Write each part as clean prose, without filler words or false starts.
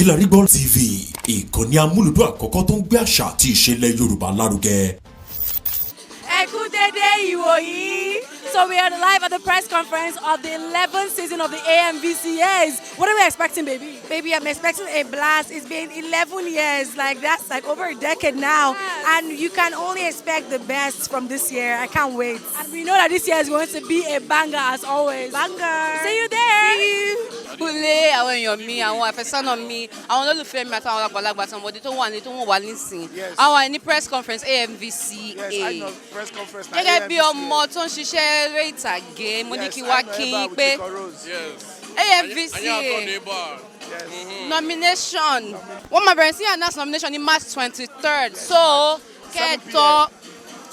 Kilarigbo TV, ìkànnì amúlùdún àkọ́kọ́ tó ń gbé àṣà àti ìṣẹ̀lẹ̀ Yorùbá lárugẹ. Ẹ kú dédé ìwòyí. So we are live at the press conference of the 11th season of the AMVCAs. What are we expecting, baby? Baby, I'm expecting a blast. It's been 11 years, that's like over a decade now. Yes. And you can only expect the best from this year. I can't wait. And we know that this year is going to be a banger as always. Banger. See you there. See you. Kúnlé àwọn èèyàn mi, àwọn àfẹ́sọ́nà mi, àwọn olólùfẹ́ mi àtàwọn àgbàlagbà àtàwọn tó wà ní tó wọ́n wà nísìn. Àwọn ní press conference AMVCA. Yes, I know press conference. Gẹ́gẹ́ bí ọmọ tó ń ṣiṣẹ́ eré ìtàgé, mo ní kí wá kí n pé AMVCA nomination. Wọ́n máa bẹ̀rẹ̀ sí announce nomination ní March 23rd. So kẹ́ẹ̀tọ́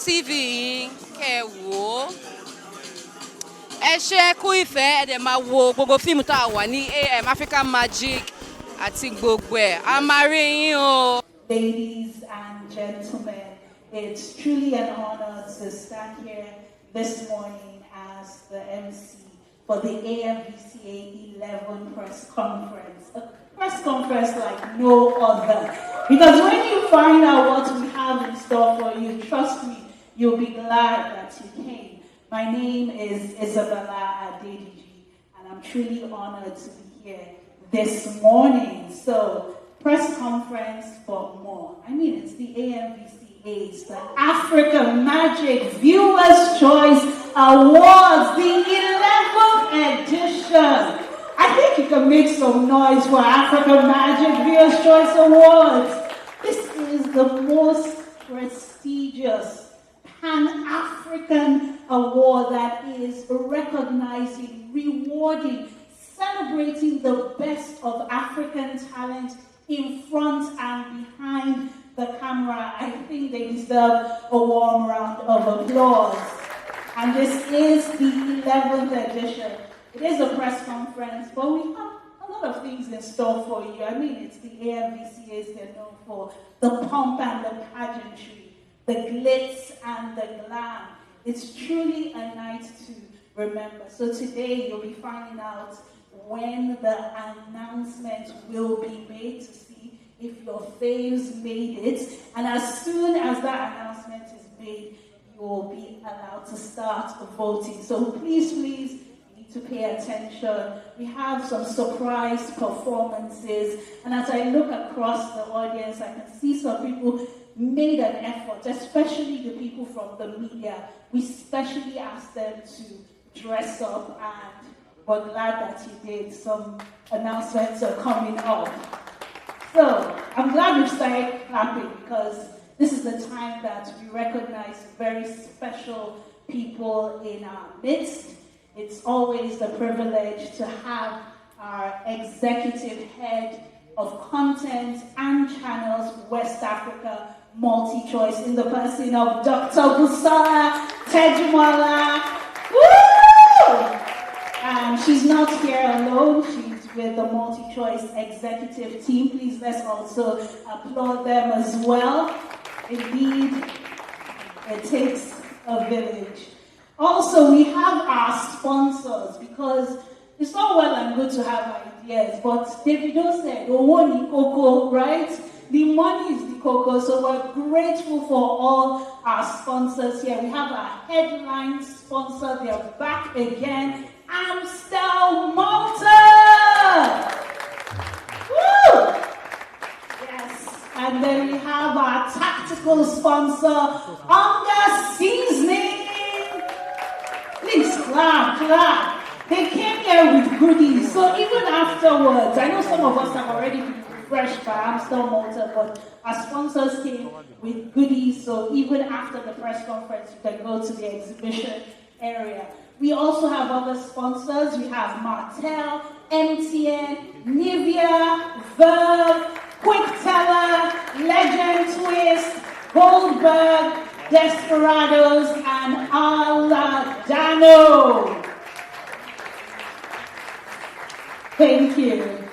TV yín kẹ́ẹ̀ wò ó. Ẹ ṣe kú ìfẹ́ ẹ dẹ̀ máa wo gbogbo fíìmù tá a wà ní African Magic àti gbogbo ẹ̀. A máa rí yín o. Ladies and gentlemen, it's truly an honor to stand here this morning as the MC for the AMVCA 11 press conference. A press conference like no other. Because when you find out what we have in store for you, trust me, you'll be glad that you came. My name is Isabella Adediji, and I'm truly honored to be here this morning. So, press conference for more. I mean, it's the AMVCAs, the Africa Magic Viewers' Choice Awards, the 11th edition. I think you can make some noise for Africa Magic Viewers' Choice Awards. This is the most prestigious Pan-African award that is recognizing, rewarding, celebrating the best of African talent in front and behind the camera. I think they deserve a warm round of applause. And this is the 11th edition. It is a press conference, but we have a lot of things in store for you. I mean, it's the AMVCAs they're known for, the pomp and the pageantry, the glitz and the glam. It's truly a night to remember. So today you'll be finding out when the announcement will be made to see if your faves made it. And as soon as that announcement is made, you will be allowed to start voting. So please, you need to pay attention. We have some surprise performances. And as I look across the audience, I can see some people made an effort, especially the people from the media. We specially asked them to dress up, and we're glad that you did. Some announcements are coming up. So I'm glad we've started clapping, because this is the time that we recognize very special people in our midst. It's always the privilege to have our executive head of content and channels, West Africa multi-choice, in the person of Dr. Busara Tejumala. Woo! And she's not here alone. She's with the multi-choice executive team. Please let's also applaud them as well. Indeed, it takes a village. Also, we have our sponsors, because it's all well and good to have ideas, but Davido said, "Owó ni kókó," right? The money is the cocoa, so we're grateful for all our sponsors here. We have our headline sponsor, they're back again, Amstel Malta! Woo! Yes, and then we have our tactical sponsor, Onga Seasoning. Please clap. They came here with goodies, so even afterwards, I know some of us have already been refreshed by Amstel Malta, but our sponsors came with goodies, so even after the press conference, you can go to the exhibition area. We also have other sponsors. We have Martel, MTN, Nivea, Verve, Quickteller, Legend Twist, Goldberg, Desperados, and Aladano. Thank you.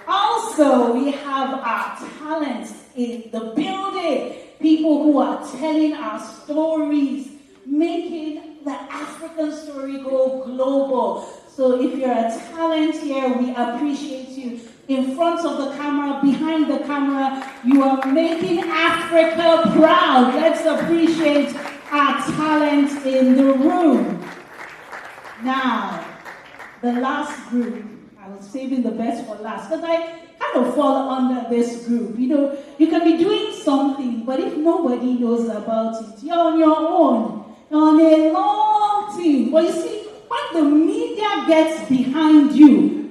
Also, we have our talents in the building. People who are telling our stories, making the African story go global. So if you're a talent here, we appreciate you. in front of the camera, behind the camera. You are making Africa proud. Let's appreciate our talent in the room. Now, the last group, I was saving the best for last because I kind of fall under this group. You know, you can be doing something, but if nobody knows about it, you're on your own. You're on a long team. But you see, when the media gets behind you,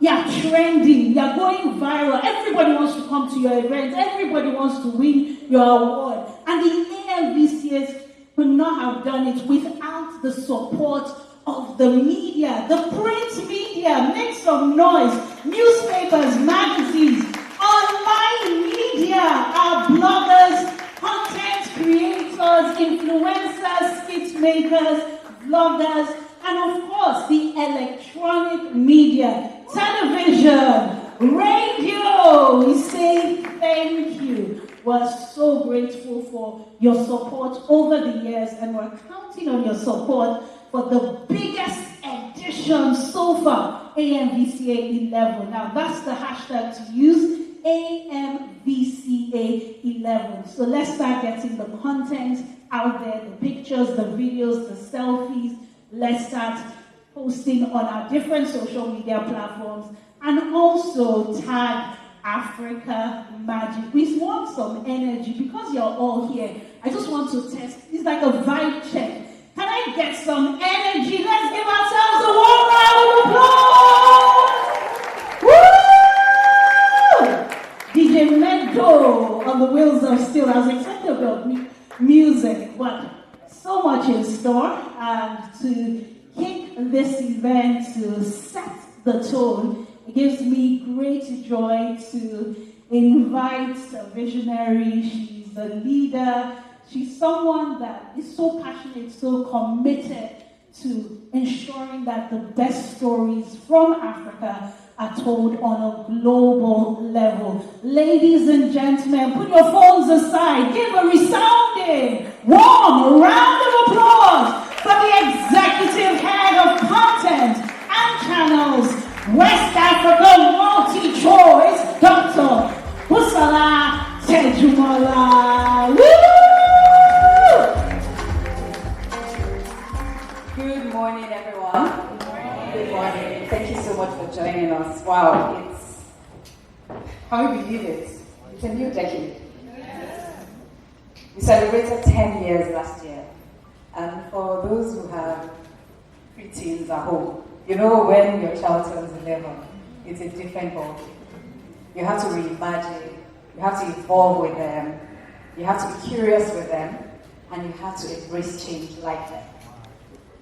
you're trending, you're going viral. Everybody wants to come to your event. Everybody wants to win your award. And the AMVCAs could not have done it without the support of the media, the print media. Make some noise. Newspapers, magazines, online media, our bloggers, content creators, influencers, skit makers, vloggers, and of course the electronic media, television, radio. We say thank you. We're so grateful for your support over the years, and we're counting on your support for the biggest edition so far, AMVCA 11. Now that's the hashtag to use, AMVCA 11. So let's start getting the content out there, the pictures, the videos, the selfies. Let's start posting on our different social media platforms, and also tag Africa Magic. We want some energy because you're all here. I just want to test. It's like a vibe check. Can I get some energy? Let's give ourselves a warm round of applause. Woo! DJ Medo on the wheels of steel. I was excited about music, but so much in store. And to kick this event, to set the tone, it gives me great joy to invite a visionary. She's a leader. She's someone that is so passionate, so committed to ensuring that the best stories from Africa are told on a global level. Ladies and gentlemen, put your phones aside. Give a resounding, warm round of applause for the executive head of content and channels, West Africa multi-choice, Dr. Busala Tejumola. Woo! Good morning, everyone. Good morning. Thank you so much for joining us. Wow, can you believe it? It's a new decade. We celebrated 10 years last year. And for those who have preteens at home, you know when your child turns 11, it's a different ballgame. You have to reimagine, you have to evolve with them, you have to be curious with them, and you have to embrace change like them.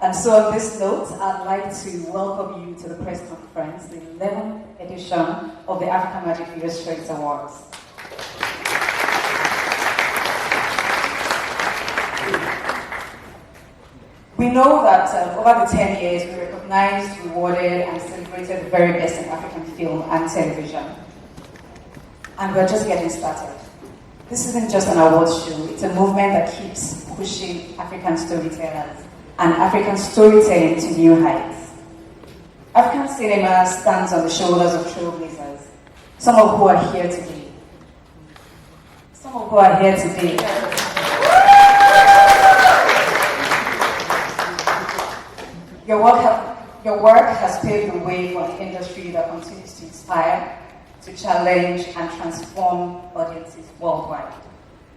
And so on this note, I'd like to welcome you to the press conference, the 11th edition of the African Magic Video Strengths Awards. We know that over the 10 years, we recognized, rewarded, and celebrated the very best in African film and television. And we're just getting started. This isn't just an awards show, it's a movement that keeps pushing African storytellers and African storytelling to new heights. African cinema stands on the shoulders of trailblazers, some of who are here today. Your work has paved the way for an industry that continues to inspire, to challenge, and transform audiences worldwide.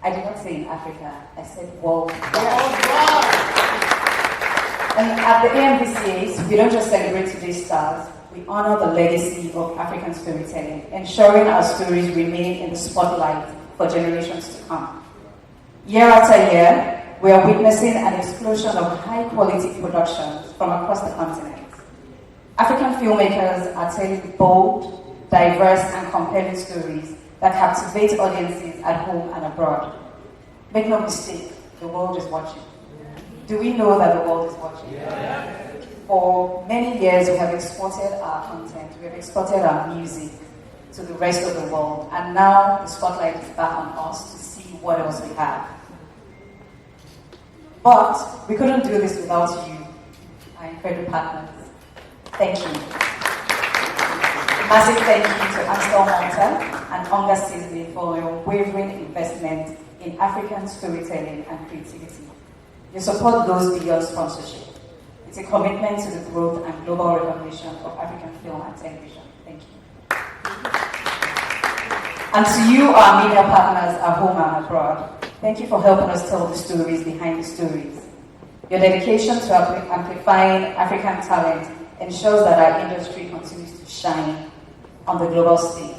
I did not say in Africa, I said worldwide. And at the AMVCAs, we don't just celebrate today's stars, we honor the legacy of African storytelling, ensuring our stories remain in the spotlight for generations to come. Year after year, we are witnessing an explosion of high-quality productions from across the continent. African filmmakers are telling bold, diverse, and compelling stories that captivate audiences at home and abroad. Make no mistake, the world is watching. Do we know that the world is watching? Yeah. For many years, we have exported our content, we have exported our music to the rest of the world, and now the spotlight is back on us to see what else we have. But we couldn't do this without you, our incredible partners. Thank you. Massive thank you to Ansel Malta and Onga Sisley for your unwavering investment in African storytelling and creativity. Your support goes beyond sponsorship. It's a commitment to the growth and global recognition of African film and television. Thank you. And to you, our media partners at home and abroad, thank you for helping us tell the stories behind the stories. Your dedication to amplifying African talent ensures that our industry continues to shine on the global stage.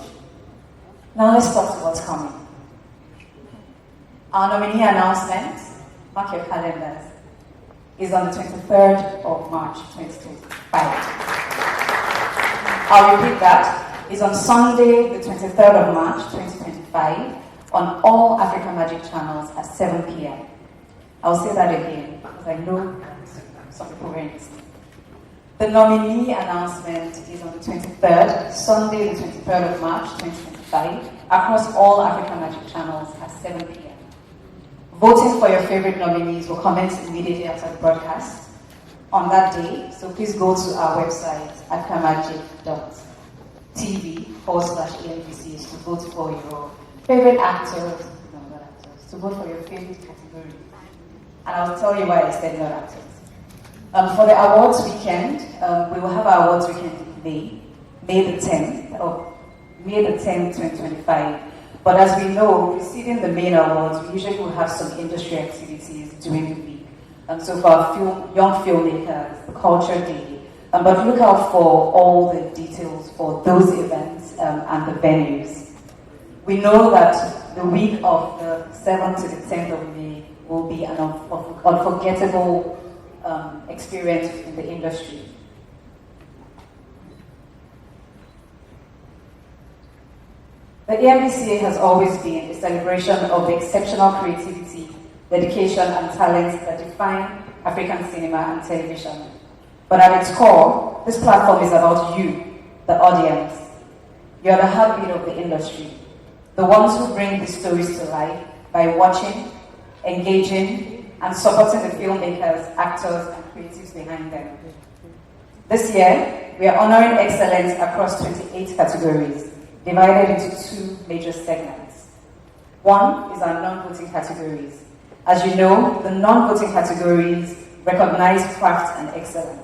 Now let's talk to what's coming. Our nominee announcement, mark your calendars, is on the 23rd of March 2025. I'll repeat that. It's on Sunday, the 23rd of March 2025, on all African Magic channels at 7 p.m. I'll say that again, because I know some people are listening. The nominee announcement is on the 23rd, Sunday, the 23rd of March 2025, across all African Magic channels at 7 p.m. Voting for your favorite nominees will commence immediately after the broadcast on that day, so please go to our website, africamagic.tv/AMVCA to vote for your favorite actors, no, not actors, to vote for your favorite category. And I'll tell you why I said not actors. For the awards weekend, we will have our awards weekend in May the 10th, May the 10th, 2025. But as we know, preceding the main awards, we usually will have some industry activities during the week. So for our young filmmakers, the Culture Day. But look out for all the details for those events and the venues. We know that the week of the 7th to the 10th of May will be an unforgettable experience in the industry. The AMVCA has always been a celebration of the exceptional creativity, dedication, and talent that define African cinema and television. But at its core, this platform is about you, the audience. You are the heartbeat of the industry, the ones who bring these stories to life by watching, engaging, and supporting the filmmakers, actors, and creatives behind them. This year, we are honoring excellence across 28 categories, divided into two major segments. One is our non-voting categories. As you know, the non-voting categories recognize craft and excellence.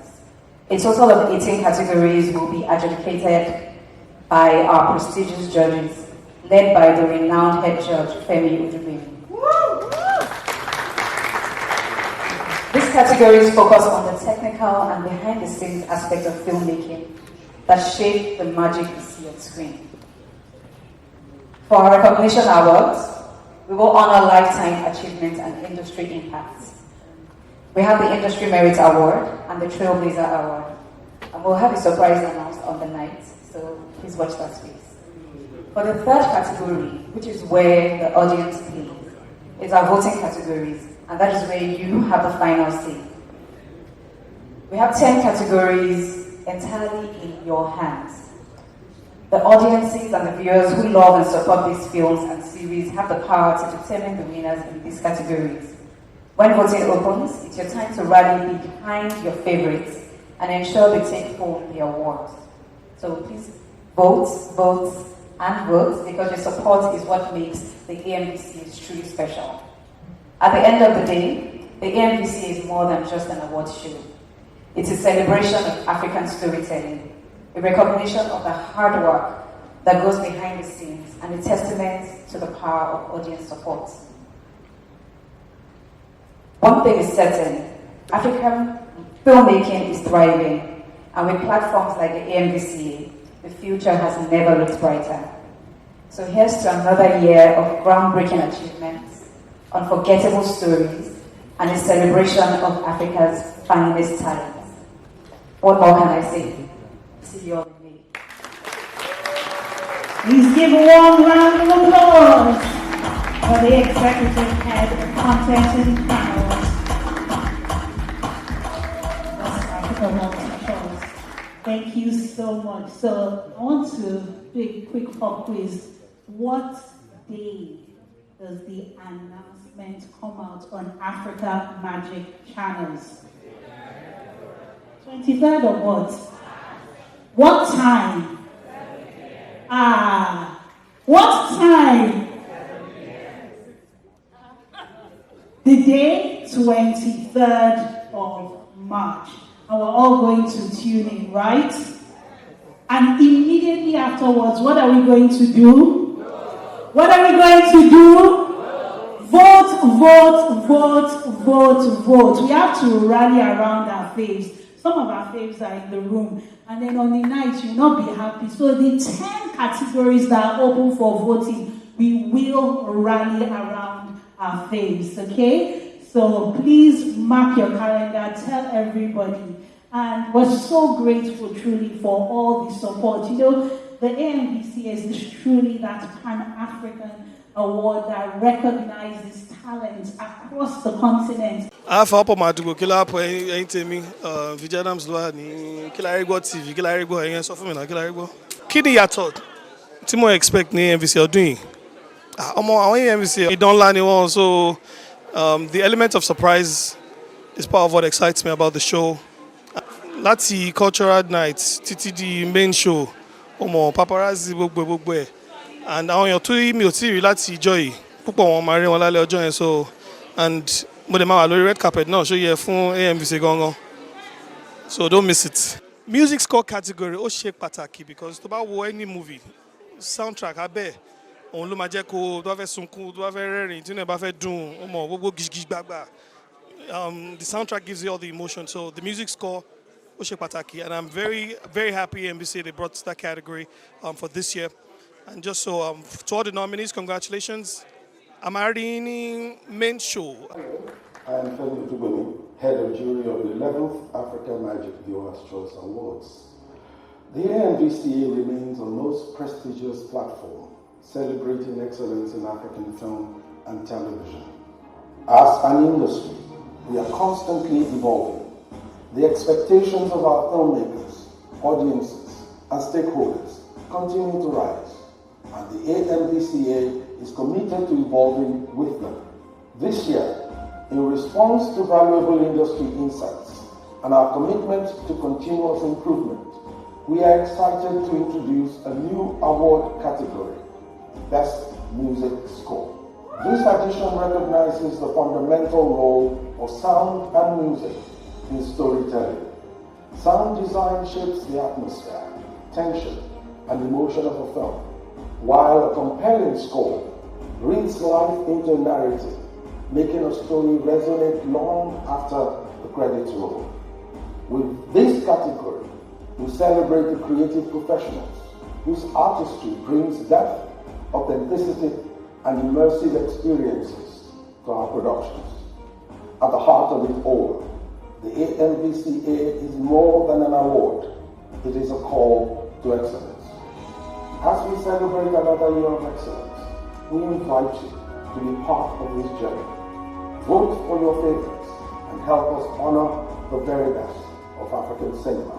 A total of 18 categories will be adjudicated by our prestigious judges, led by the renowned head judge, Femi Udubini. These categories focus on the technical and behind-the-scenes aspect of filmmaking that shape the magic you see on screen. For our recognition awards, we will honor lifetime achievements and industry impacts. We have the Industry Merit Award and the Trailblazer Award, and we'll have a surprise announced on the night, so please watch that space. For the third category, which is where the audience plays, is our voting categories, and that is where you have the final say. We have 10 categories entirely in your hands. The audiences and the viewers who love and support these films and series have the power to determine the winners in these categories. When voting opens, it's your time to rally behind your favorites and ensure they take home the awards. So please vote, and vote, because your support is what makes the AMVCA truly special. At the end of the day, the AMVCA is more than just an awards show. It's a celebration of African storytelling, a recognition of the hard work that goes behind the scenes, and a testament to the power of audience support. One thing is certain, African filmmaking is thriving, and with platforms like the AMVCA, the future has never looked brighter. So here's to another year of groundbreaking achievements, unforgettable stories, and a celebration of Africa's finest talents. What more can I say? See you all in May. Please give a warm round of applause for the Executive Head of Content and Panels. That's Africa Multi-Shows. Thank you so much. So I want to do a quick pop quiz. What day does the announcement come out on Africa Magic channels? 23rd of what? What time? What time? The day 23rd of March. And we're all going to tune in, right? And immediately afterwards, what are we going to do? What are we going to do? Vote, vote, vote, vote, vote. We have to rally around our faves. Some of our faves are in the room. And then on the night, you'll not be happy. So the 10 categories that are open for voting, we will rally around our faves, okay? So please mark your calendar, tell everybody. And we're so grateful truly for all the support. You know, the AMVCA is truly that Pan-African award that recognizes talent across the continent. Ọ̀pọ̀ màdùgbò kí lápò ẹ̀yin tèmi Vigilance ló wà ní Kilarigbo TV Kilarigbo ẹ̀yin sọ fún mi náà Kilarigbo. Kí ni ìyàtọ̀ tí mo expect ní AMVCA ọdún yìí? Ọmọ àwọn AMVCA ìdán ńlá ni wọ́n, so the element of surprise is part of what excites me about the show. Láti cultural night títí di main show, ọmọ paparazzi gbogbo ẹ̀. And àwọn èèyàn tó mi ò tí ì rí láti ìjọ yìí púpọ̀ wọn máa rí wọn lálẹ́ ọjọ́ yẹn, so and mo dẹ̀ máa wà lórí red carpet náà ṣó yẹ fún AMVCA gangan, so don't miss it. Music score category ó ṣe pàtàkì because tó bá wo any movie soundtrack abẹ́ òun ló máa jẹ́ kó tó bá fẹ́ sunkún tó bá fẹ́ rẹ́rìn tí náà bá fẹ́ dùn ọmọ gbogbo gígí gbàgbà, the soundtrack gives you all the emotion, so the music score ó ṣe pàtàkì, and I'm very very happy AMVCA they brought that category for this year. And just so to all the nominees, congratulations. I'm already in main show. I am Femi Duboni, head of jury of the 11th African Magic Viewers' Choice Awards. The AMVCA remains a most prestigious platform celebrating excellence in African film and television. As an industry, we are constantly evolving. The expectations of our filmmakers, audiences, and stakeholders continue to rise, and the AMVCA is committed to evolving with them. This year, in response to valuable industry insights and our commitment to continuous improvement, we are excited to introduce a new award category, Best Music Score. This edition recognizes the fundamental role of sound and music in storytelling. Sound design shapes the atmosphere, tension, and emotion of a film, while a compelling score breathes life into a narrative, making a story resonate long after the credits roll. With this category, we celebrate the creative professionals whose artistry brings depth, authenticity, and immersive experiences to our productions. At the heart of it all, the AMVCA is more than an award. It is a call to excellence. As we celebrate another year of excellence, we invite you to be part of this journey. Vote for your favorites and help us honor the very best of African cinema.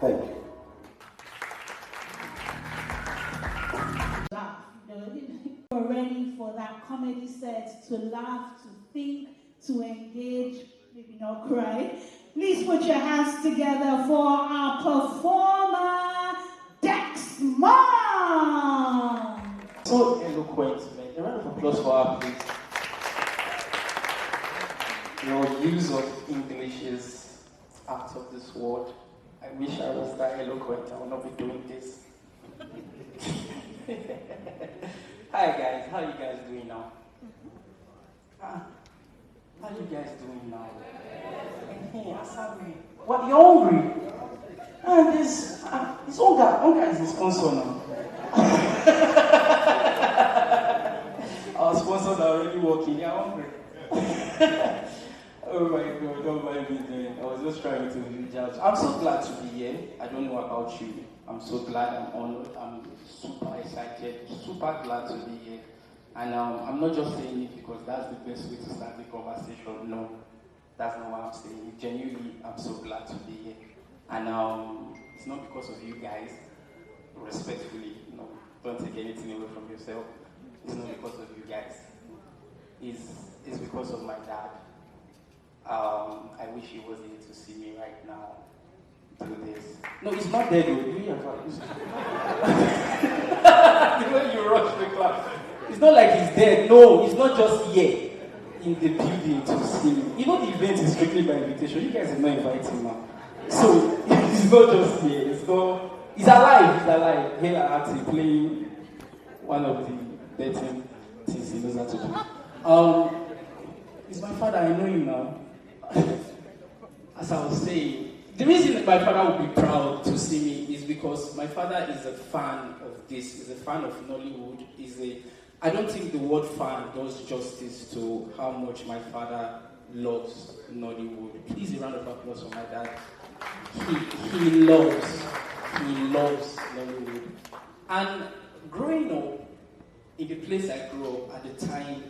Thank you. Laugh. We're ready for that comedy set to laugh, to think, to engage, maybe not cry. Please put your hands together for our performer, Dex Mom. So eloquent, man. A round of applause for her, please. Your use of English is out of this world. I wish I was that eloquent. I would not be doing this. Hi guys, how you guys doing now? How you guys doing now? Hey, Asabi. What, you're hungry? This hunger is a sponsor now. Our sponsors are already working, they're hungry. Oh my God, don't mind me doing. I was just trying to judge. I'm so glad to be here. I don't know about you. I'm so glad, I'm honored, I'm super excited, super glad to be here. And I'm not just saying it because that's the best way to start the conversation. No, that's not what I'm saying. Genuinely, I'm so glad to be here. And it's not because of you guys, respectfully, no, don't take anything away from yourself. It's not because of you guys. It's because of my dad. I wish he was here to see me right now do this. No, it's not dead though. Do you have The way you rush the class. It's not like he's dead. No, he's not just here in the building to see me. You know the event is strictly by invitation. You guys did not invite him now. So he's not just here. He's alive. He's alive. Here I have to playing one of the betting things he knows how to do. He's my father. I know him now. As I was saying, the reason that my father would be proud to see me is because my father is a fan of this. He's a fan of Nollywood. I don't think the word fan does justice to how much my father loves Nollywood. Please, a round of applause for my dad. He loves Nollywood. And growing up in the place I grew up, at the time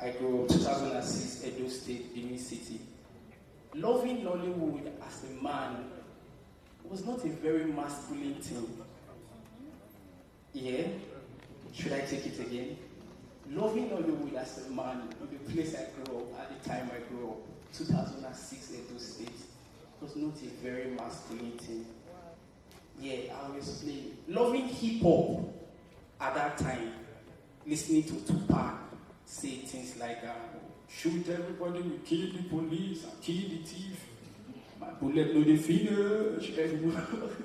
I grew up, 2006, Edo State, Benin City, loving Nollywood as a man was not a very masculine thing. Yeah? Should I take it again? Loving Nollywood as a man in the place I grew up, at the time I grew up, 2006 Edo State, was not a very masculine thing. Yeah, I'll explain. Loving hip-hop at that time, listening to Tupac say things like, shoot everybody, we kill the police, and kill the thief. My bullet no dey finish.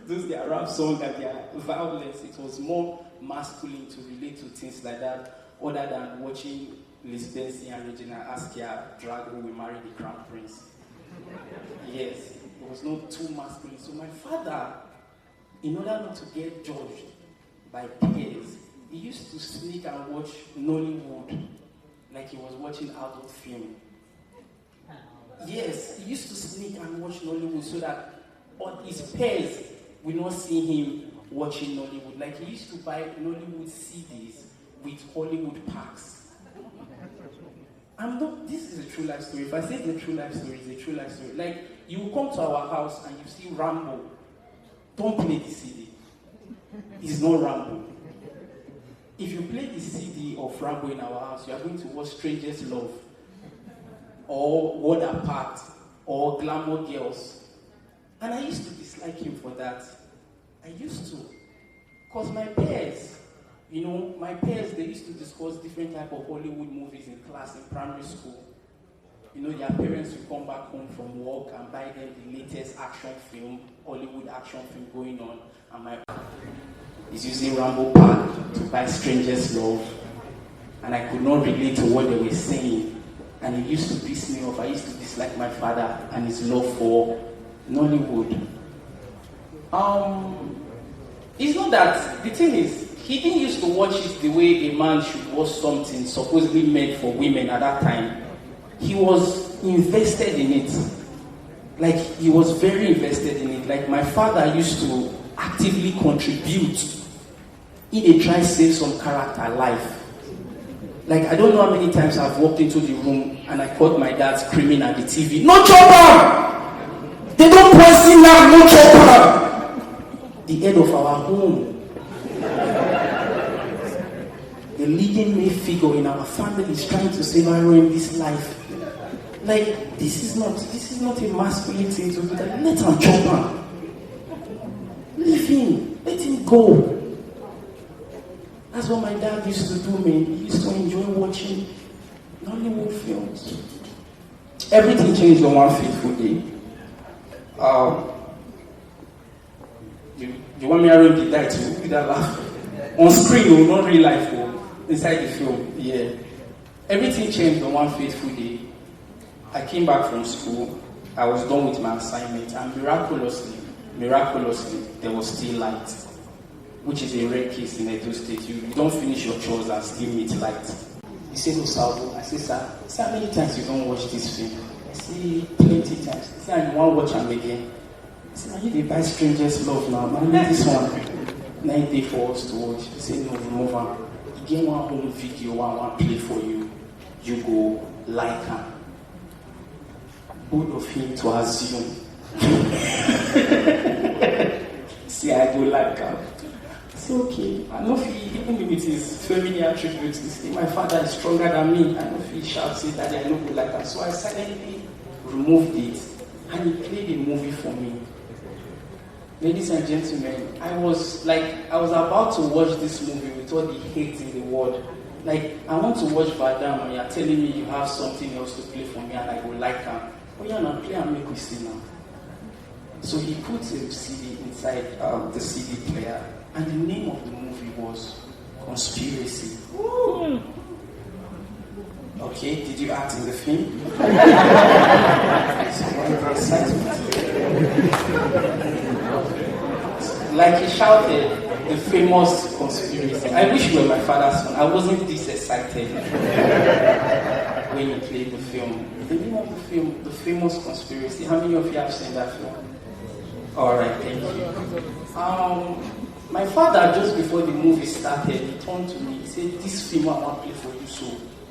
Those are rap songs that they are violence. It was more masculine to relate to things like that, other than watching Liz Benson and Regina Askia drag who will marry the crown prince. Yes, it was not too masculine. So my father, in order not to get judged by peers, he used to sneak and watch Nollywood like he was watching adult film. Yes, he used to sneak and watch Nollywood so that his peers will not see him watching Nollywood. Like he used to buy Nollywood CDs with Hollywood packs. This is a true life story. If I say it's a true life story, it's a true life story. Like, you will come to our house and you see Rambo. Don't play the CD. It's not Rambo. If you play the CD of Rambo in our house, you are going to watch Strangers Love, or World Apart, or Glamour Girls. And I used to dislike him for that. I used to. Because my peers, they used to discuss different type of Hollywood movies in class in primary school. Their parents would come back home from work and buy them the latest action film, Hollywood action film going on. And my is using Rambo Park to buy Strangers Love. And I could not relate to what they were saying. And it used to piss me off. I used to dislike my father and his love for Nollywood. It's not that, the thing is, he didn't used to watch it the way a man should watch something supposedly made for women at that time. He was invested in it. Like, he was very invested in it. Like, my father used to actively contribute in a try to save some character life. Like, I don't know how many times I've walked into the room and I caught my dad screaming at the TV, "No chopper! They don't poison now, no chopper!" The head of our home, the leading male figure in our family, is trying to save our in this life. Like, this is not a masculine thing to do. That. Let him chop him. Leave him. Let him go. That's what my dad used to do, man. He used to enjoy watching Nollywood films. Everything changed on one fateful day. You want me to read the die too? With that laugh. On screen, not real life, inside the film. Yeah. Everything changed on one fateful day. I came back from school. I was done with my assignment, and miraculously, there was still light, which is a rare case in Edo State. You don't finish your chores and still meet light. He said, "No, Salvo." I said, "Sir, how many times you don't watch this film?" I say, "Plenty times." He said, "You want to watch them again?" I said, "You did buy Strangers Love now. Man, make this one 9 days for us to watch." He said, "No, remove them. You get one home video, one play for you. You go like her." Both of him to assume. See, I go like her. It's okay. I know even with his feminine attributes, my father is stronger than me. I know if he shouts it that I don't go like that. So I silently removed it and he played a movie for me. Ladies and gentlemen, I was about to watch this movie with all the hate in the world. Like, I want to watch Van Damme and you're telling me you have something else to play for me and I will like him. Oh yeah, now play and make we see now. So he put a CD inside the CD player, and the name of the movie was Conspiracy. Ooh. Okay, did you act in the film? Like he shouted, the famous conspiracy. I wish you were my father's son. I wasn't this excited when you played the film. The name of the film, The Famous Conspiracy. How many of you have seen that film? Alright, thank you. My father, just before the movie started, he turned to me, he said, this film I want to play for you, so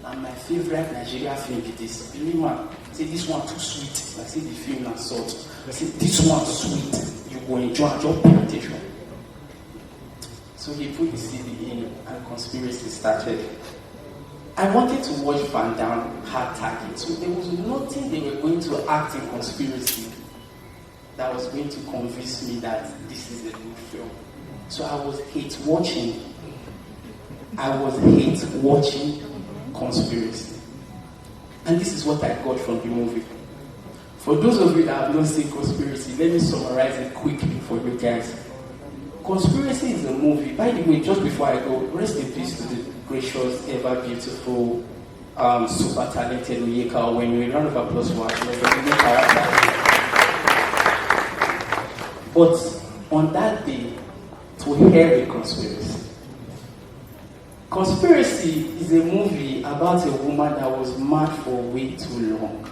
and my favorite Nigerian film is this. Believe me, he said, this one too sweet. I said, the film and salt. I said, this one sweet. You will enjoy, just pay attention. So he put the CD in and Conspiracy started. I wanted to watch Van Damme Hard Target, so there was nothing they were going to act in Conspiracy that was going to convince me that this is a good film. So I was hate watching Conspiracy. And this is what I got from the movie. For those of you that have not seen Conspiracy, let me summarize it quickly for you guys. Conspiracy is a movie. By the way, just before I go, rest in peace to the gracious, ever beautiful, super talented Oyeka. When we round of applause for her, but on that day, to hear a conspiracy. Conspiracy is a movie about a woman that was mad for way too long.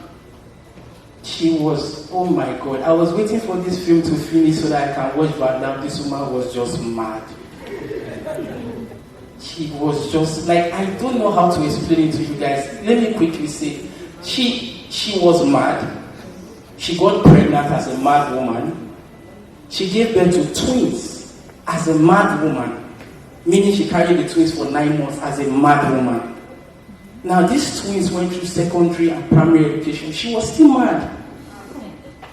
She was, oh my God, I was waiting for this film to finish so that I can watch Van Damme. This woman was just mad. She was just like, I don't know how to explain it to you guys. Let me quickly say, she was mad. She got pregnant as a mad woman. She gave birth to twins as a mad woman, meaning she carried the twins for 9 months as a mad woman. Now these twins went through secondary and primary education. She was still mad.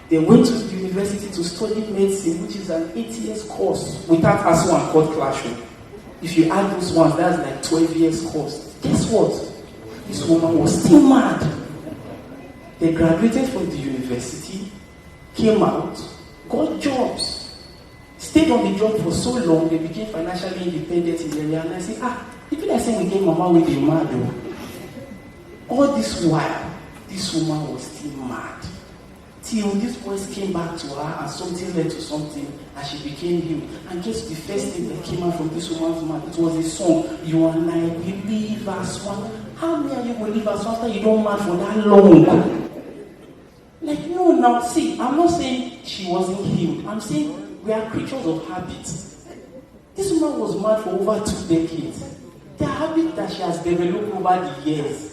They went to the university to study medicine, which is an 8 years course without ASO and court classroom. If you add those ones, that's like 12 years course. Guess what? This woman was still mad. They graduated from the university, came out, got jobs, stayed on the job for so long, they became financially independent in the area. And I said, people are saying we get mama with the mad though. All this while, this woman was still mad. Till this voice came back to her and something led to something and she became healed. And just the first thing that came out from this woman's mouth, it was a song. You and I believe as one. How many of you believe as one after you don't mad for that long? Like, no, now, see, I'm not saying she wasn't healed. I'm saying we are creatures of habits. This woman was mad for over 2 decades. The habit that she has developed over the years,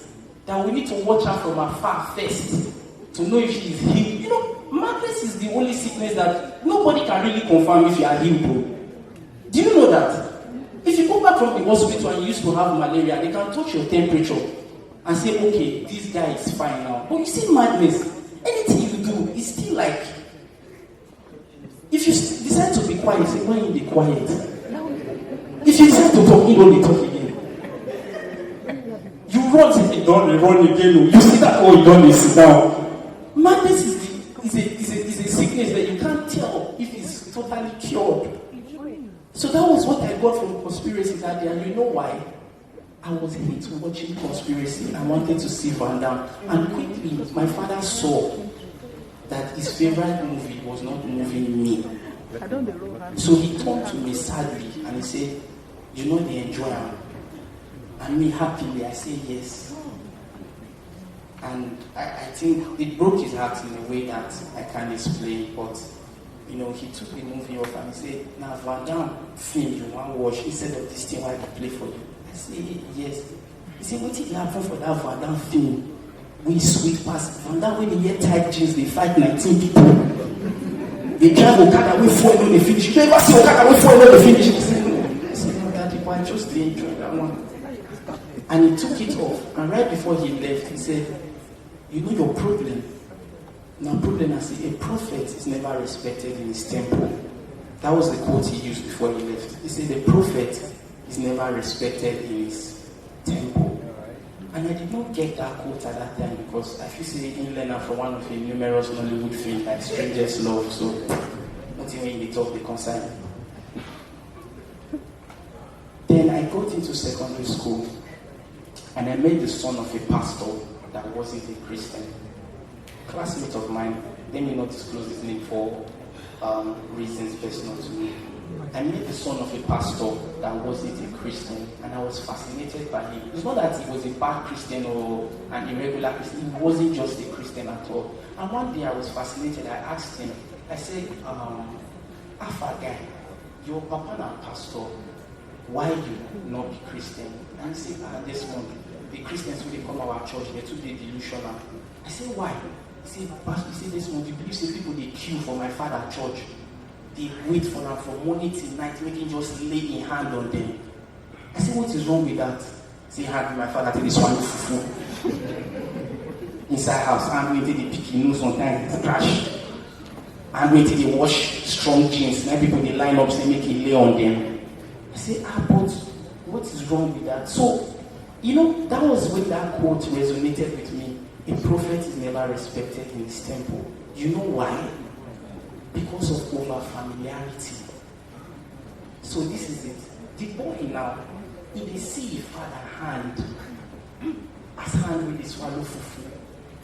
that we need to watch her from afar first to know if she is healed. You know, madness is the only sickness that nobody can really confirm if you are healed, bro. Do you know that? If you go back from the hospital and you used to have malaria, they can touch your temperature and say, okay, this guy is fine now. But you see madness, anything you do is still like, if you decide to be quiet, say, why you be quiet? If you decide to talk, you don't talk again. You run, say, don't run again. You see that, oh, you don't sit down. Madness is a sickness that you can't tell if it's totally cured. So that was what I got from Conspiracy that day. And you know why? I was into watching Conspiracy. I wanted to see Van Damme. And quickly, my father saw that his favorite movie was not moving me. So he turned to me sadly and he said, you know they enjoy him. And me happily, I said yes. And I think it broke his heart in a way that I can't explain, but you know, he took the movie off and he said, now Van Damme film you want to watch instead of this thing I can play for you. I said, yes. He said, what did happen for that Van Damme film? We sweet pass. Van Damme when they wear tight jeans, they fight 19 people. They drive Okada with fuel when they finish. You never see Okada with fuel when they finish. I said, no, Daddy, I just didn't enjoy that one. And he took it off, and right before he left, he said, you know your problem. Now, problem is a prophet is never respected in his temple. That was the quote he used before he left. He said, the prophet is never respected in his temple. And I did not get that quote at that time because I feel say in learner from one of the numerous Nollywood films like Strangers Love, so not even in the talk the concern. Then I got into secondary school and I met the son of a pastor that wasn't a Christian. Classmate of mine, let me not disclose his name for reasons personal to me. I met the son of a pastor that wasn't a Christian and I was fascinated by him. It's not that he was a bad Christian or an irregular Christian, he wasn't just a Christian at all. And one day I was fascinated, I asked him, I said, Alpha guy, your papa and pastor, why you not be Christian? And he said, this month, the Christians who they come to our church, they're too delusional. I said, why? He said, Pastor, he said, this month, you believe say people they queue for my father church. They wait for them from morning till night, making just lay a hand on them. I said, what is wrong with that? Say, hand with my father till this one fufu. Inside house, I'm waiting they pick your nose sometimes, it's crash. I'm waiting they wash strong jeans. Now people they line up, say make it lay on them. I say, but what is wrong with that? So, that was when that quote resonated with me. A prophet is never respected in his temple. You know why? Because of over familiarity. So this is it. The boy now, if they see his father hand, as hand with the swallow fufu,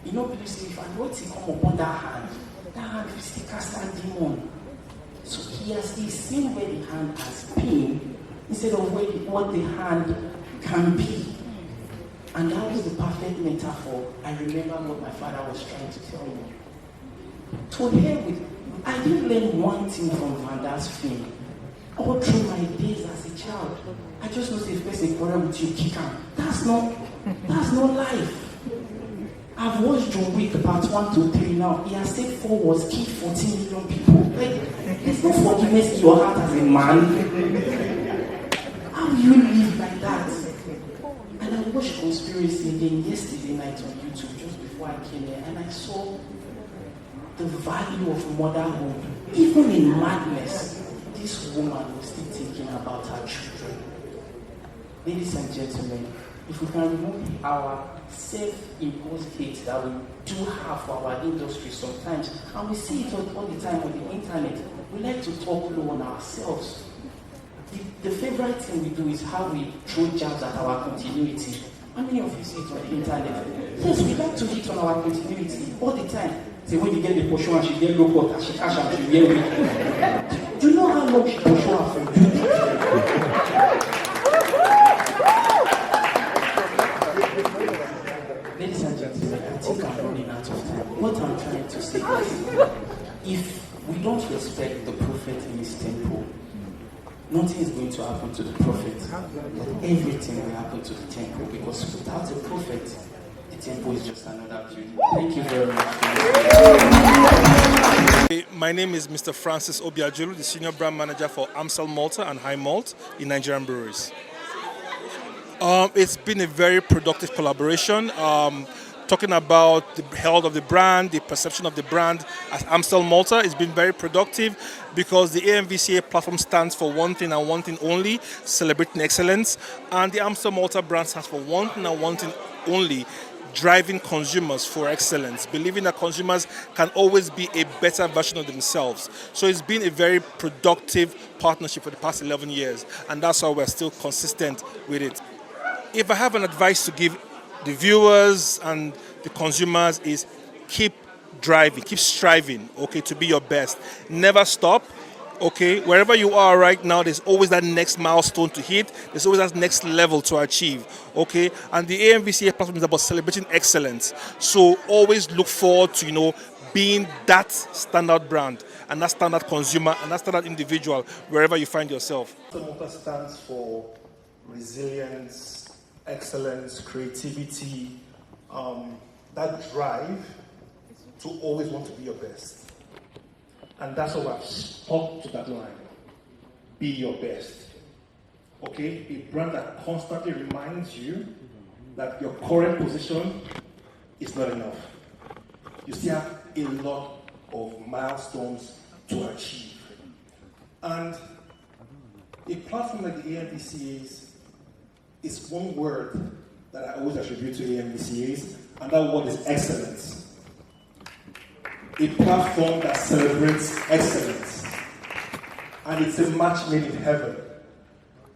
people say if I want to come upon that hand will still cast that demon. So he's seen where the hand has been instead of what the hand can be. And that was the perfect metaphor. I remember what my father was trying to tell me. To hell with, I didn't learn one thing from Vanda's film. All through my days as a child, I just know if there's a quarrel with you, kick him. That's not life. I've watched John Wick part 1 to 3 now. He has said 4 was killed 14 million people. Like, there's no forgiveness in your heart as a man. How do you live like that? And I watched Conspiracy again yesterday night on YouTube just before I came here, and I saw the value of motherhood. Even in madness, this woman was still thinking about her children. Ladies and gentlemen, if we can remove our self-imposed hate that we do have for our industry sometimes, and we see it all the time on the internet, we like to talk low on ourselves. The favorite thing we do is how we throw jabs at our continuity. How many of you see it on the internet? Yes, we like to hit on our continuity all the time. Say when you get the portion and she get low cut and she cash and she wear weak. Do you know how long she portion her for you? Ladies and gentlemen, I think I'm running out of time. What I'm trying to say is, if we don't respect the prophet in his temple, nothing is going to happen to the prophet, but everything will happen to the temple, because without a prophet, the temple is just another building. Thank you very much. My name is Mr. Francis Obiajulu, the Senior Brand Manager for Amstel Malta and High Malt in Nigerian breweries. It's been a very productive collaboration. Talking about the health of the brand, the perception of the brand at Amstel Malta, it's been very productive because the AMVCA platform stands for one thing and one thing only, celebrating excellence. And the Amstel Malta brand stands for one thing and one thing only, driving consumers for excellence, believing that consumers can always be a better version of themselves. So it's been a very productive partnership for the past 11 years, and that's why we're still consistent with it. If I have an advice to give the viewers and the consumers is keep driving, keep striving, okay, to be your best. Never stop, okay? Wherever you are right now, there's always that next milestone to hit. There's always that next level to achieve, okay? And the AMVCA platform is about celebrating excellence. So always look forward to, being that standout brand and that standard consumer and that standard individual wherever you find yourself. Malta stands for resilience, excellence, creativity, that drive to always want to be your best. And that's why I've stuck to that line. Be your best. Okay? A brand that constantly reminds you that your current position is not enough. You still have a lot of milestones to achieve. And a platform like the AMVCAs is one word that I always attribute to AMVCAs, and that word is excellence. A platform that celebrates excellence. And it's a match made in heaven.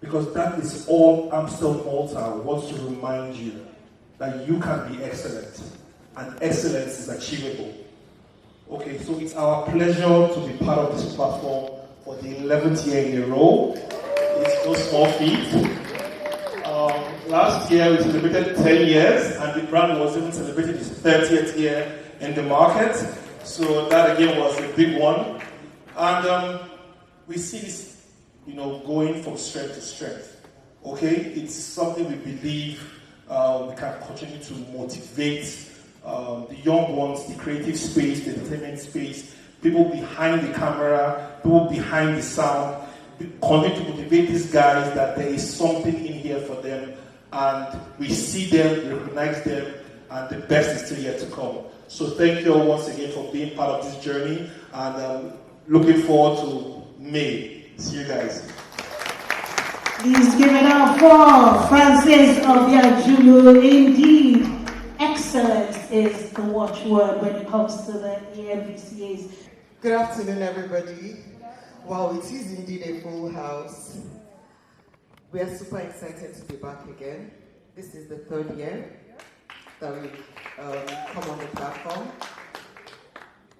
Because that is all Amstel Malta wants to remind you, that you can be excellent. And excellence is achievable. Okay, so it's our pleasure to be part of this platform for the 11th year in a row. It's no small feat. Last year we celebrated 10 years, and the brand was even celebrating its 30th year in the market. So that again was a big one. And we see this, going from strength to strength. Okay, it's something we believe we can continue to motivate the young ones, the creative space, the entertainment space, people behind the camera, people behind the sound, continue to motivate these guys that there is something in here for them, and we see them, recognize them, and the best is still yet to come. So thank you all once again for being part of this journey, and looking forward to May. See you guys. Please give it up for Francis Obiajulu. Indeed, excellence is the watchword when it comes to the AMVCAs. Good afternoon, everybody. Wow, it is indeed a full house. We are super excited to be back again. This is the 3rd year that we've come on the platform.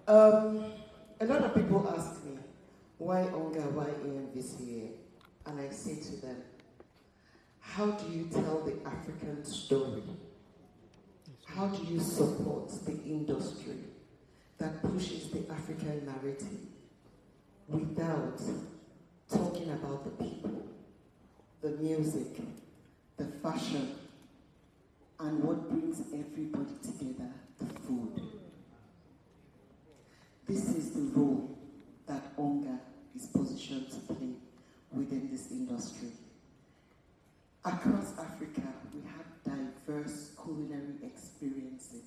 A lot of people ask me, why UNGA, why AMVCA? And I say to them, how do you tell the African story? How do you support the industry that pushes the African narrative without talking about the people, the music, the fashion, and what brings everybody together, the food? This is the role that UNGA is positioned to play within this industry. Across Africa, we have diverse culinary experiences.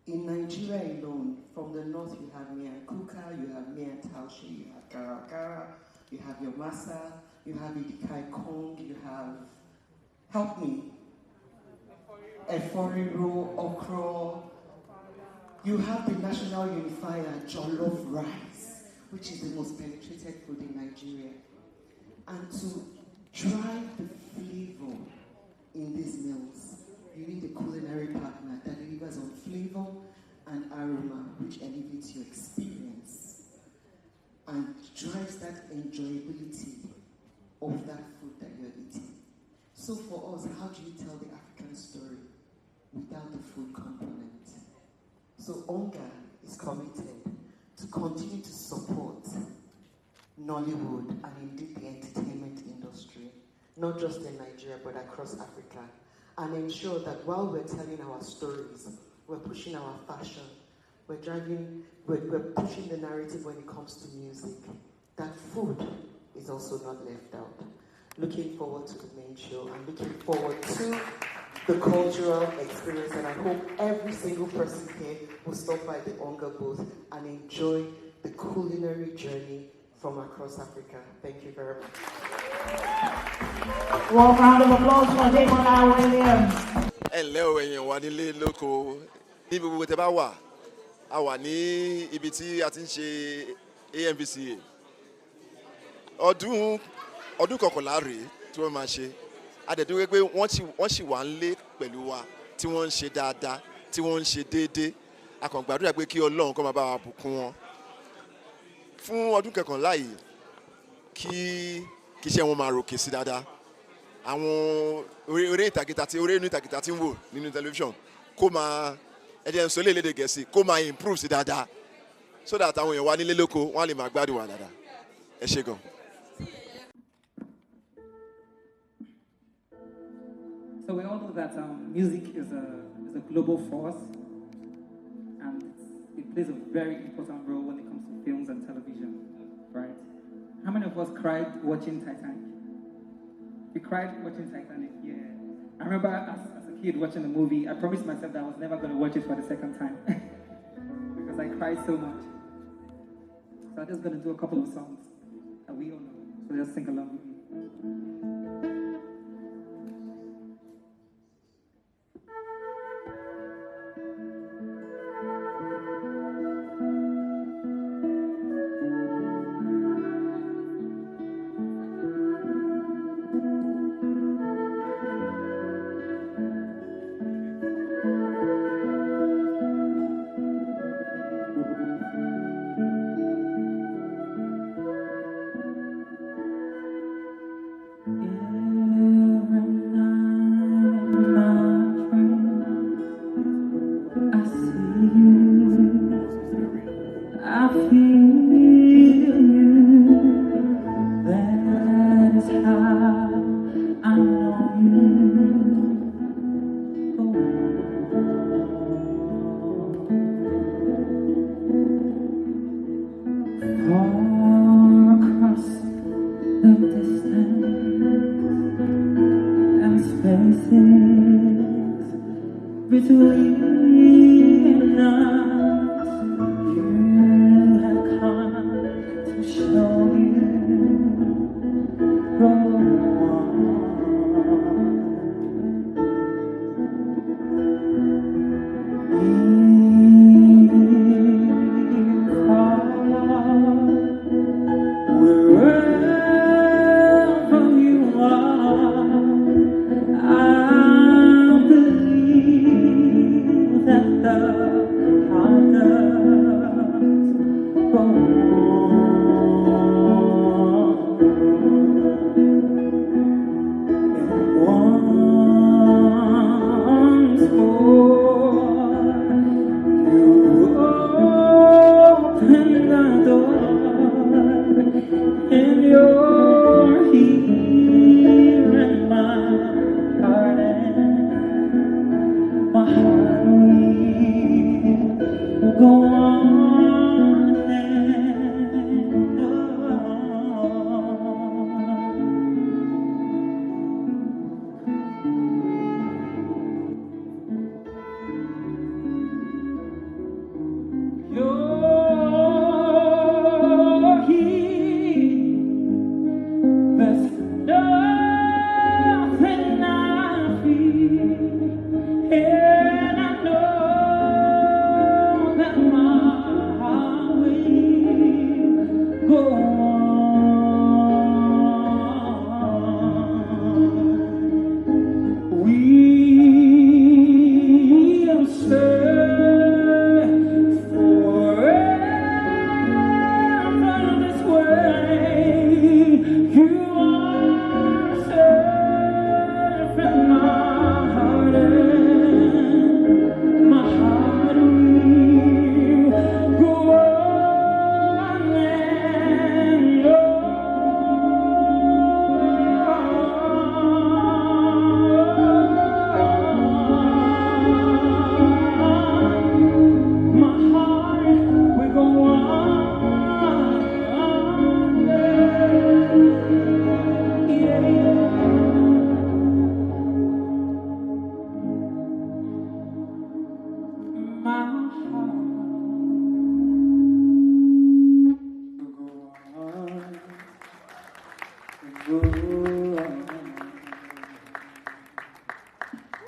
In Nigeria alone, from the north you have miyan kuka, you have miyan taushe, you have karakara, you have your masa, you have idikai kong, you have, help me, eforiro, okra. You have the national unifier, jollof rice, which is the most penetrated food in Nigeria. And to drive the flavor in these meals, you need a culinary partner that delivers on flavor and aroma, which elevates your experience and drives that enjoyability of that food that you're eating. So for us, how do you tell the African story without the food component? So UNGA is committed to continue to support Nollywood and indeed the entertainment industry, not just in Nigeria but across Africa, and ensure that while we're telling our stories, we're pushing our fashion, we're pushing the narrative when it comes to music, that food is also not left out. Looking forward to the main show and looking forward to the cultural experience, and I hope every single person here will stop by the UNGA booth and enjoy the culinary journey from across Africa. Thank you very much. One round of applause for Demola Williams. Hello, ẹ̀yin wà nílé lóko ní gbogbo tẹ́ bá wà a wà ní ibi tí a ti ń ṣe AMVCA ọdún kọkànlá rèé tí wọ́n máa ṣe adẹ̀dún wípé wọ́n sì wà ń lé pẹ̀lú wa tí wọ́n ń ṣe dáadáa tí wọ́n ń ṣe déédéé a kàn gbàdúrà pé kí Ọlọ́run kó máa bá wa bùkún wọn fún ọdún kọkànlá yìí kí iṣẹ́ wọn máa ròkè sí dáadáa àwọn eré ìtàgé tí ń wò nínú tẹlifíṣàn kó máa ẹ̀jẹ̀ ń sọ lédè Gẹ̀ẹ́sì kó máa improve sí dáadáa so that àwọn èèyàn wa nílé lóko wọ́n á lè máa gbádùn wa dáadáa ẹ ṣé gan. So we all know that music is a global force, and it plays a very important role when it comes to films and television, right? How many of us cried watching Titanic? We cried watching Titanic, yeah. I remember as a kid watching the movie, I promised myself that I was never going to watch it for the second time because I cried so much. So I'm just going to do a couple of songs that we all know. So just sing along with me.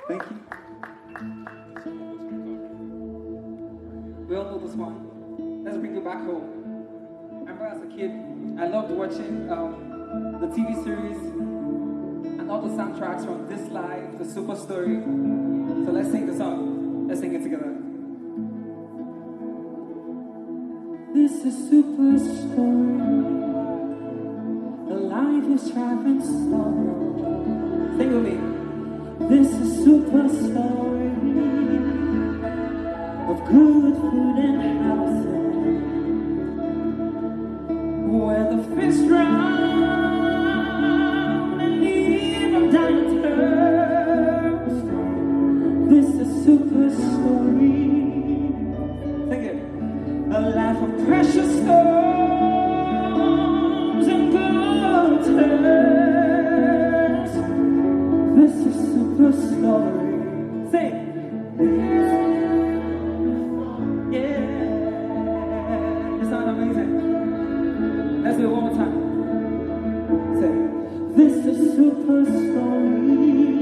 Thank you. We all know this one. Let's bring you back home. I remember as a kid, I loved watching the TV series and all the soundtracks from This Life, The Super Story. So let's sing the song. Let's sing it together. This is Super Story. The life is strife and sorrow. Sing with me. This is Super Story of good food and housing, where the fish drown and even die in thirst. This is Super Story. Sing it. A life of precious storms and good turns. This is Super Story. Sing. Yeah. You sound amazing. one more time. Say, this is super story.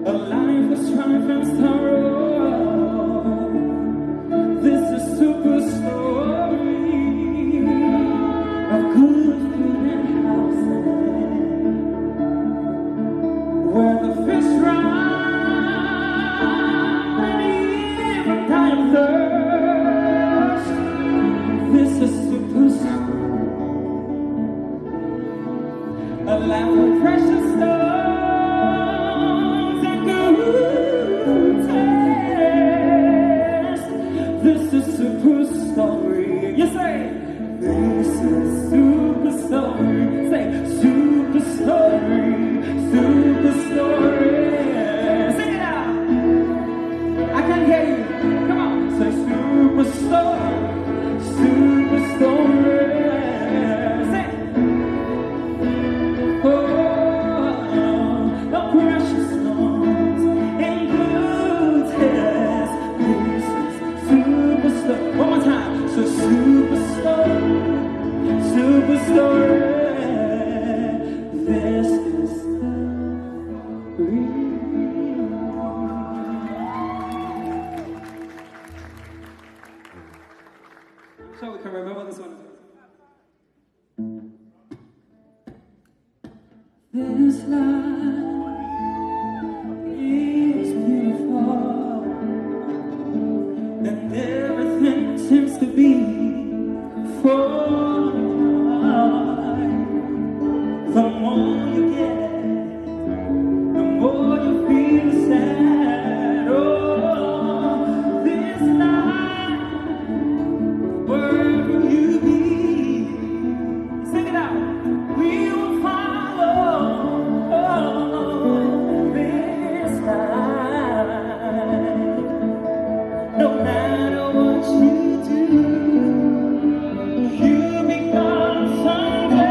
A life of strife and sorrow. This is super story of good food and housing, where the fish run and even die of thirst. This is super story, a life of precious stones and good taste. This is super story. You say, this is super story. Say, super story, super story. Sing it out. I can't hear you. Come on. Say, super story, super story. Say, oh, the precious stones and good taste. This is super story. One more time. So super story, super story. This is real. I'm sure we can remember this one. This life is beautiful, and everything seems to be fine. The more you get, the more you feel sad. Oh, this life, wherever you be, sing it out. We will follow this life. No matter what you do, you'll be gone someday.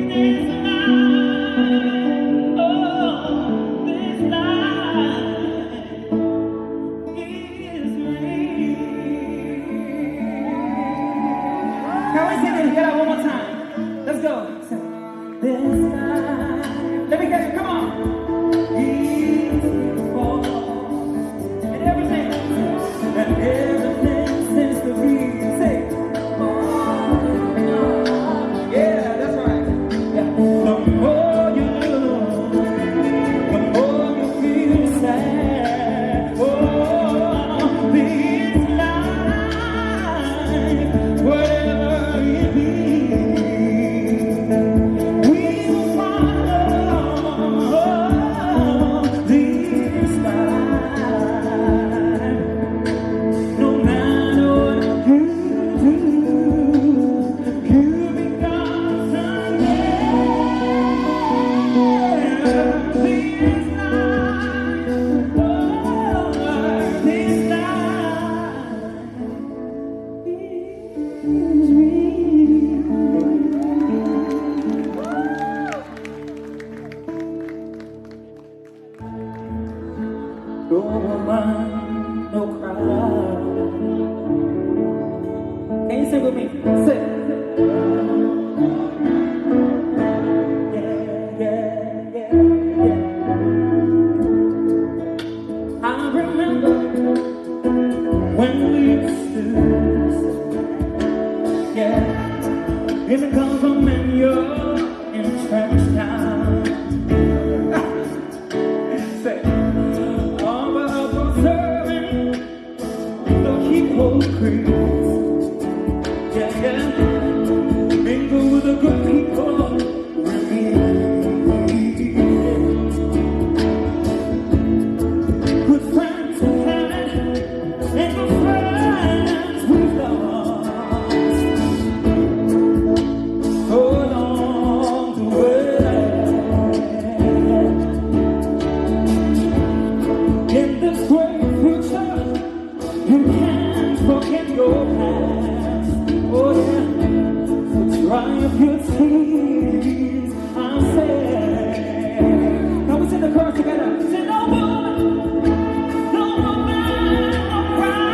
This life, oh, this life is made. Can we sing it together one more time? Let's go. This life, let me get you. Come on. Is beautiful, and everything seems to be. Say, yeah, that's right. Yeah. The more you lose, the more you feel sad. Oh, this life, wherever it be, we will follow this life. No matter what you do, you'll be gone someday. This life, oh, this life is no woman, no cry. Can you sing with me? Sing. Yeah, yeah, yeah, yeah. I remember when we used to, yeah, in the government, you're entrenched now. Say, all but observing the hypocrites. Yeah, yeah. Mingle with the good people. Good friends we had, and good friends we've lost. Hold on to it. In this great future, you can't forget your past. Oh yeah, so dry up your tears. I say, now we sing the chorus together. Say no woman, no woman, no cry.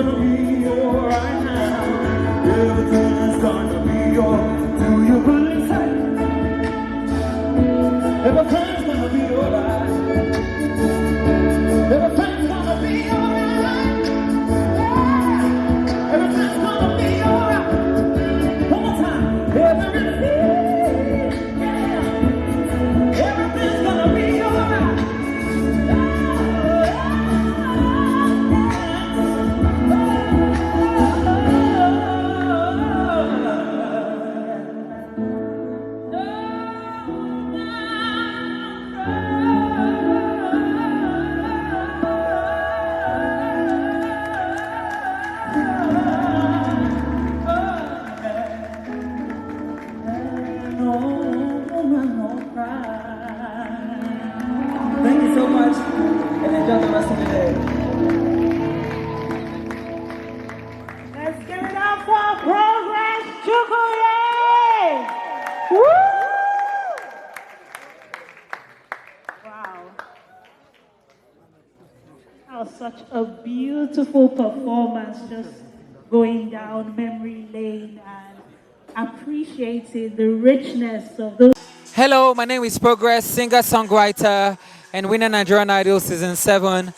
gonna be alright now. Everything's gonna be alright. Do you believe that? Everything's gonna be alright. Everything's gonna be alright. Everything's gonna be alright. One more time. Everything, yeah. Everything's gonna be alright. Thank you so much, and enjoy the rest of the day. Let's give it up for Progress Chukwuye! Woo! Wow. That was such a beautiful performance, just going down memory lane and appreciating the richness of those. Hello, my name is Progress, singer-songwriter and winner Nigerian Idol Season 7.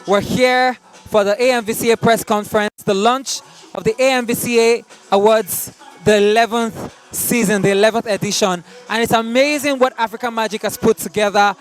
We're here for the AMVCA press conference, the launch of the AMVCA Awards, the 11th season, the 11th edition. And it's amazing what African Magic has put together,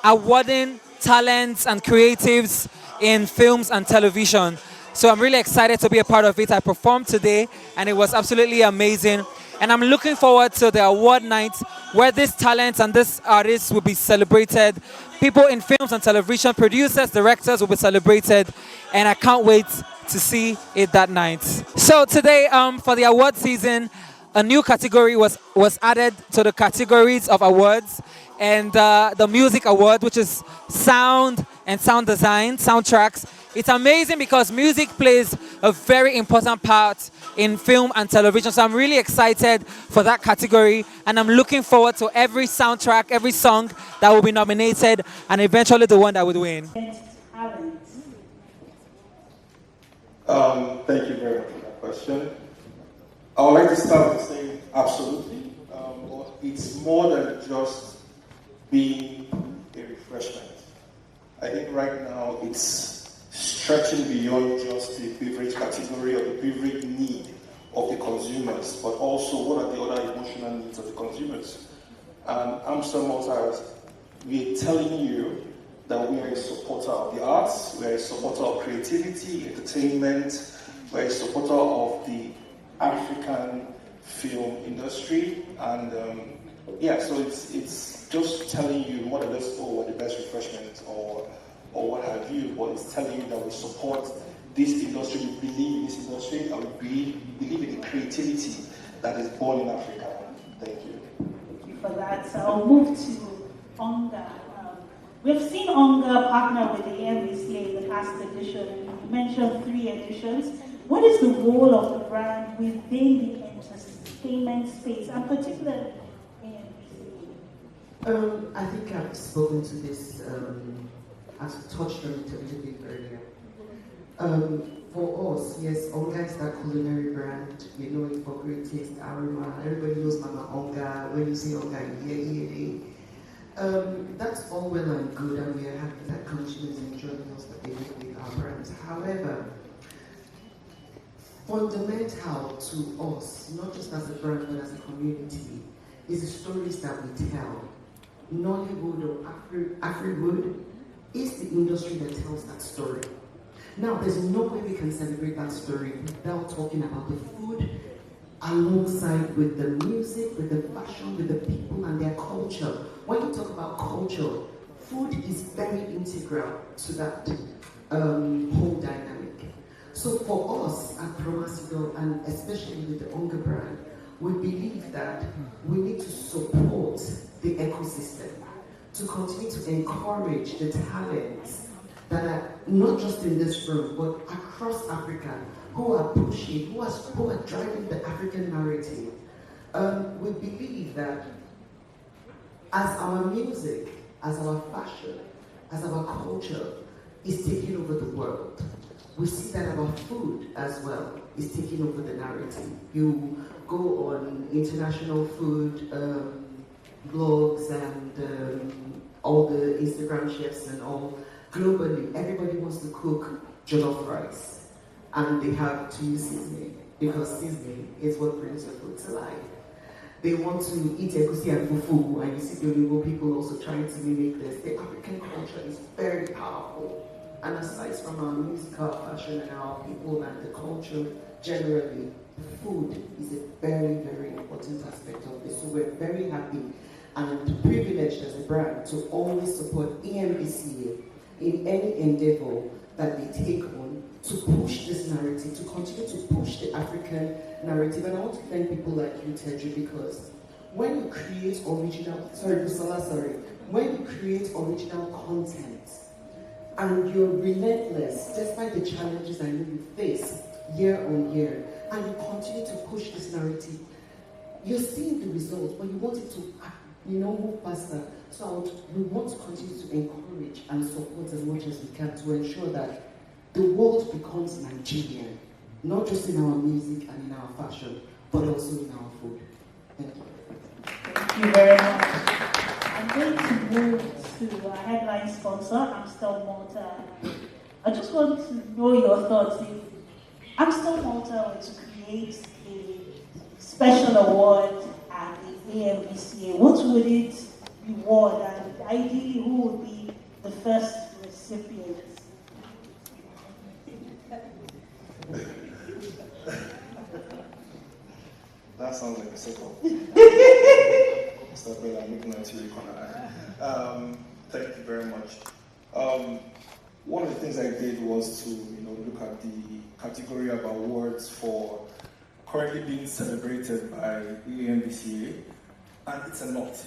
awarding talents and creatives in films and television. So I'm really excited to be a part of it. I performed today and it was absolutely amazing. And I'm looking forward to the award night where these talents and these artists will be celebrated. People in films and television, producers, directors will be celebrated. And I can't wait to see it that night. So today, for the award season, a new category was added to the categories of awards. And the music award, which is sound and sound design, soundtracks. It's amazing because music plays a very important part in film and television. So I'm really excited for that category. And I'm looking forward to every soundtrack, every song that will be nominated, and eventually the one that would win. Thank you very much for that question. I would like to start with saying absolutely. But it's more than just being a refreshment. I think right now it's stretching beyond just the beverage category or the beverage need of the consumers, but also what are the other emotional needs of the consumers. And Amstel Malta, we're telling you that we are a supporter of the arts, we are a supporter of creativity, entertainment, we are a supporter of the African film industry, and yeah, so it's just telling you more or less, oh, the best refreshment or what have you, but it's telling you that we support this industry, we believe in this industry, and we believe in the creativity that is born in Africa. Thank you. Thank you for that. So I'll move to Onga. We've seen Onga partner with the AMVCA in the past edition. You mentioned 3 editions. What is the role of the brand within the entertainment space, and particularly AMVCA? I think I've spoken to this, I've touched on it a little bit earlier. For us, yes, Onga is that culinary brand. You know it for great taste, aroma. Everybody knows Mama Onga. When you say Onga, that's all well and good, and we are happy that consumers enjoy those that they make with our brands. However, fundamental to us, not just as a brand but as a community, is the stories that we tell. Nollywood or Afriwood is the industry that tells that story. Now, there's no way we can celebrate that story without talking about the food, alongside with the music, with the fashion, with the people and their culture. When you talk about culture, food is very integral to that whole dynamic. So for us at Promasido, and especially with the Onga brand, we believe that we need to support the ecosystem to continue to encourage the talents that are not just in this room, but across Africa, who are pushing, who are driving the African narrative. We believe that as our music, as our fashion, as our culture is taking over the world, we see that about food as well is taking over the narrative. You go on international food blogs and all the Instagram chefs and all, globally, everybody wants to cook jollof rice. And they have to use seasoning, because seasoning is what brings your food to life. They want to eat egusi and fufu, and you see the Yoruba people also trying to mimic this. The African culture is very powerful. And aside from our musical fashion and our people and the culture generally, food is a very, very important aspect of this. So we're very happy and privileged as a brand to always support AMVCA in any endeavor that they take on to push this narrative, to continue to push the African narrative. And I want to thank people like you, Tedri, because when you create original, when you create original content and you're relentless, despite the challenges I know you face year on year, and you continue to push this narrative, you're seeing the results, but you want it to move faster. So we want to continue to encourage and support as much as we can to ensure that the world becomes Nigerian, not just in our music and in our fashion, but also in our food. Thank you. Thank you very much. I'm going to move to our headline sponsor, Amstel Malta. I just want to know your thoughts. If Amstel Malta were to create a special award at the AMVCA, what would it reward, and ideally who would be the first recipient? That sounds like a setup. Stop it, I'm looking at you. Thank you very much. One of the things I did was to look at the category of awards for currently being celebrated by the AMVCA, and it's a lot.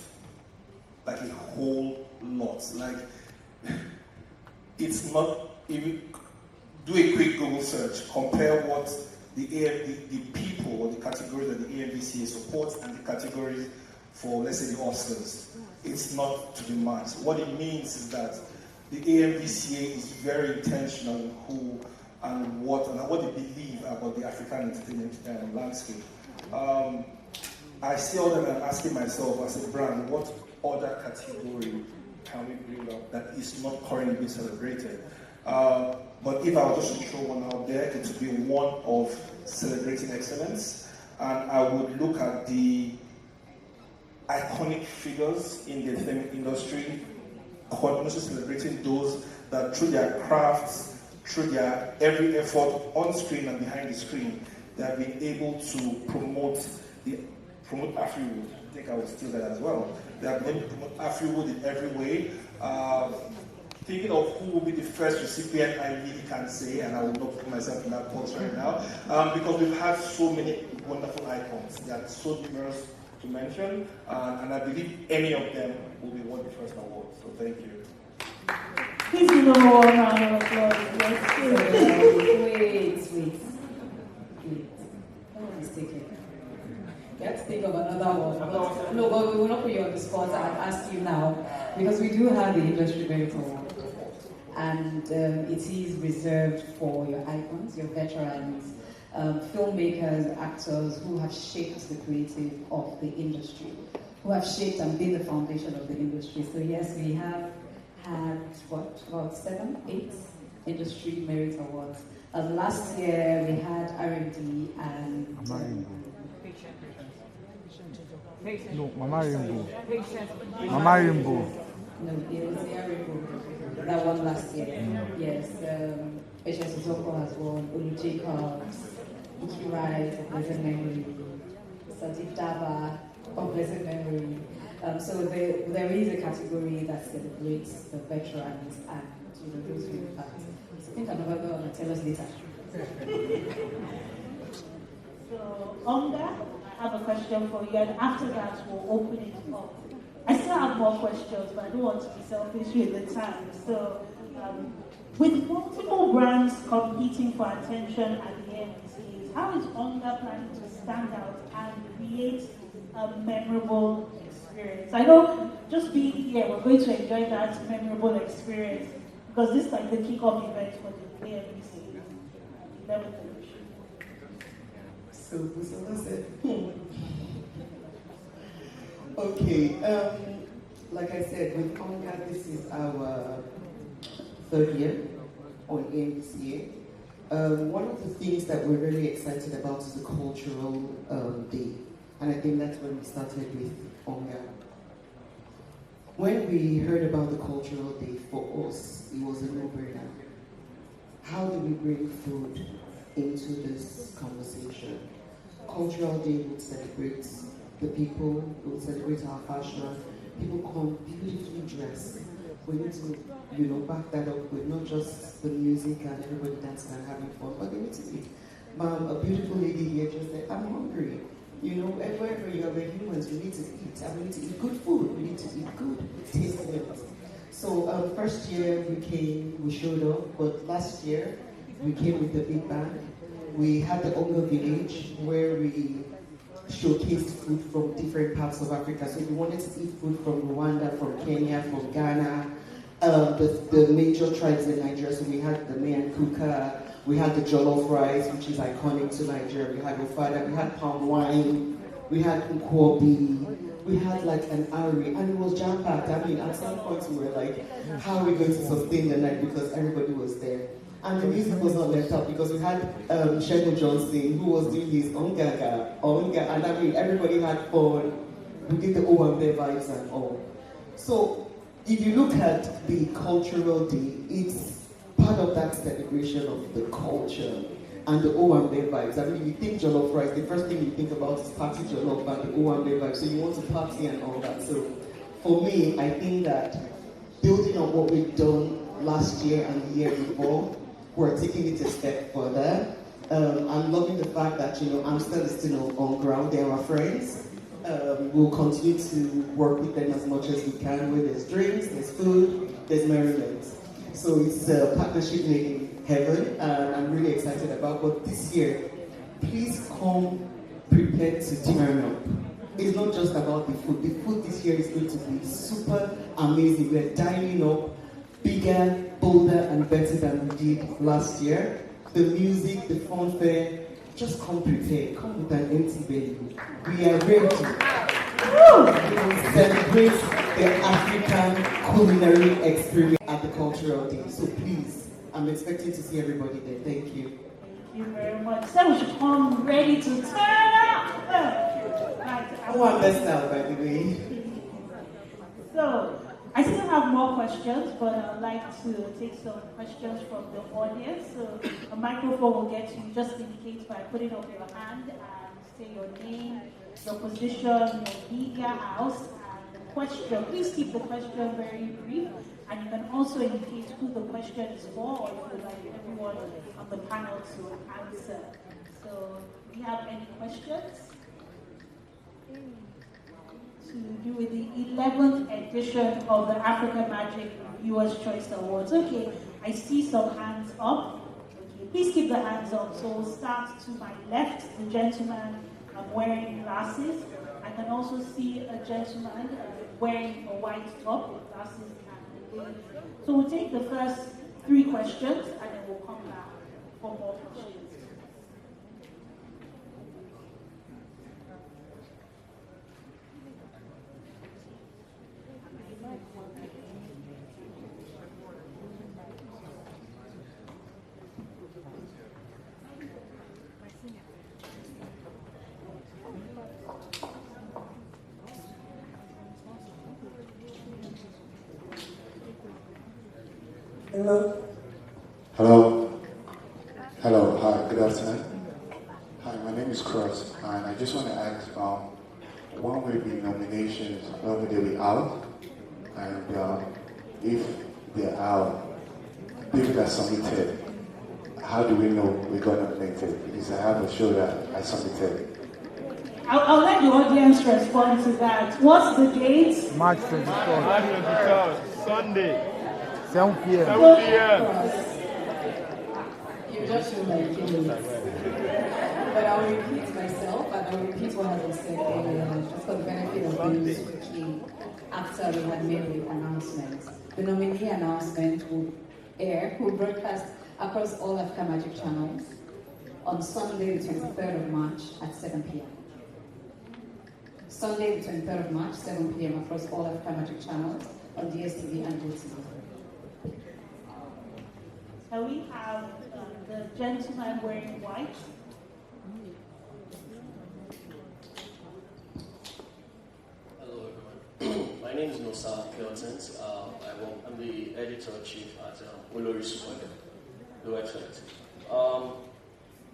Like a whole lot. Like, it's not even. Do a quick Google search, compare what the people or the categories that the AMVCA supports and the categories for, let's say, the Oscars. It's not to be matched. What it means is that the AMVCA is very intentional in who and what they believe about the African entertainment landscape. I see all them and I'm asking myself as a brand, what other category can we bring up that is not currently being celebrated? But if I were just to throw one out there, it would be one of celebrating excellence. And I would look at the iconic figures in the entertainment industry, continuously celebrating those that through their crafts, through their every effort on screen and behind the screen, they have been able to promote Afri-Wood. I think I will steal that as well. They have been able to promote Afri-Wood in every way. Thinking of who will be the first recipient, I really can't say, and I will not put myself in that box right now, because we've had so many wonderful icons. They are so numerous to mention, and I believe any of them will be won the first award. So thank you. Please give them a warm round of applause. Wait. Don't mistake it. You have to think of another one. No, but we will not put you on the spot. I'll ask you now, because we do have the Industry Merit Award. And it is reserved for your icons, your veterans, filmmakers, actors who have shaped the creative of the industry, who have shaped and been the foundation of the industry. So yes, we have had, about 7, 8 Industry Merit Awards. Last year we had R&D and... No, Mama Rainbow. Mama Rainbow. No, it was the Rainbow. That one last year. Yes. H.S. Uzoko has won. Olu Jacobs, Iki Wright, of blessed memory. Sadiq Daba, of blessed memory. So there is a category that celebrates the veterans and those who impact. So I think I'm going to tell us later. So on that, I have a question for you, and after that we'll open it up. I still have more questions, but I don't want to be selfish with the time. So, with multiple brands competing for attention at the AMVCAs, how is Onga planning to stand out and create a memorable experience? I know just being here, we're going to enjoy that memorable experience because this is like the kickoff event for the AMVCA. 11th edition? So, Busola said, okay, like I said, with Conga, this is our 3rd year on AMVCA. One of the things that we're really excited about is the cultural day. And I think that's when we started with Conga. When we heard about the cultural day, for us, it was a no-brainer. How do we bring food into this conversation? Cultural day would celebrate the people, would celebrate our fashion. People come beautifully dressed. We need to, back that up with not just the music and everybody dancing and having fun, but they need to eat. A beautiful lady here just said, I'm hungry. Wherever you are, we're humans, we need to eat. And we need to eat good food. We need to eat good, tasty meals. So first year we came, we showed up, but last year we came with the big band. We had the Ongo Village where we showcased food from different parts of Africa. So if you wanted to eat food from Rwanda, from Kenya, from Ghana, the major tribes in Nigeria, so we had the Mayan Kuka, we had the jollof rice, which is iconic to Nigeria, we had Ofada, we had palm wine, we had Nkwobi, we had like an Ari, and it was jam-packed. I mean, at some point we were like, how are we going to sustain the night, because everybody was there. And the music was not left out because we had Shegun Johnson who was doing his Onga, and I mean, everybody had fun. We did the unveil vibes and all. So, if you look at the cultural day, it's part of that celebration of the culture and the unveil vibes. I mean, if you think jollof rice, the first thing you think about is party jollof and the unveil vibes. So you want to party and all that. So, for me, I think that building on what we've done last year and the year before, we're taking it a step further. I'm loving the fact that, Amsterdam is still on ground. They're our friends. We'll continue to work with them as much as we can, where there's drinks, there's food, there's merriment. So it's a partnership made in heaven, and I'm really excited about. But this year, please come prepared to turn up. It's not just about the food. The food this year is going to be super amazing. We're dining up bigger, bolder, and better than we did last year. The music, the fanfare, just come prepared. Come with an empty belly. We are ready to celebrate the African culinary experience at the cultural day. So please, I'm expecting to see everybody there. Thank you. Thank you very much. So we should come ready to turn up. Oh, I'm best now, by the way. So, I still have more questions, but I'd like to take some questions from the audience. So a microphone will get to you. Just indicate by putting up your hand and say your name, your position, your media house, and the question. Please keep the question very brief, and you can also indicate who the question is for, or if you'd like everyone on the panel to answer. So, do you have any questions? To do with the 11th edition of the Africa Magic Viewers' Choice Awards. Okay, I see some hands up. Okay, please keep the hands up. So we'll start to my left, the gentleman wearing glasses. I can also see a gentleman wearing a white top with glasses. So we'll take the first 3 questions and then we'll come back for more questions. Hello. Hello. Hello. Hi. Good afternoon. Hi. My name is Cross, and I just want to ask, when will the nominations? When will they be out? And if they're out, people that submitted, how do we know we got nominated? Because I have a show that I submitted. I'll let the audience respond to that. What's the date? March 23rd. March 23rd, Sunday. 7 p.m. 7 p.m. You just show my feelings. But I'll repeat myself and I'll repeat what has been said earlier, just for the benefit of those who came after we had made the announcement. The nominee announcement will broadcast across all Africa Magic channels on Sunday, the 23rd of March at 7 p.m. Sunday, the 23rd of March, 7 p.m. across all Africa Magic channels on DSTV and GoTV. Can we have the gentleman wearing white? Hello everyone. My name is Nosa Keltons. I'm the editor-in-chief at Olori Super, the website.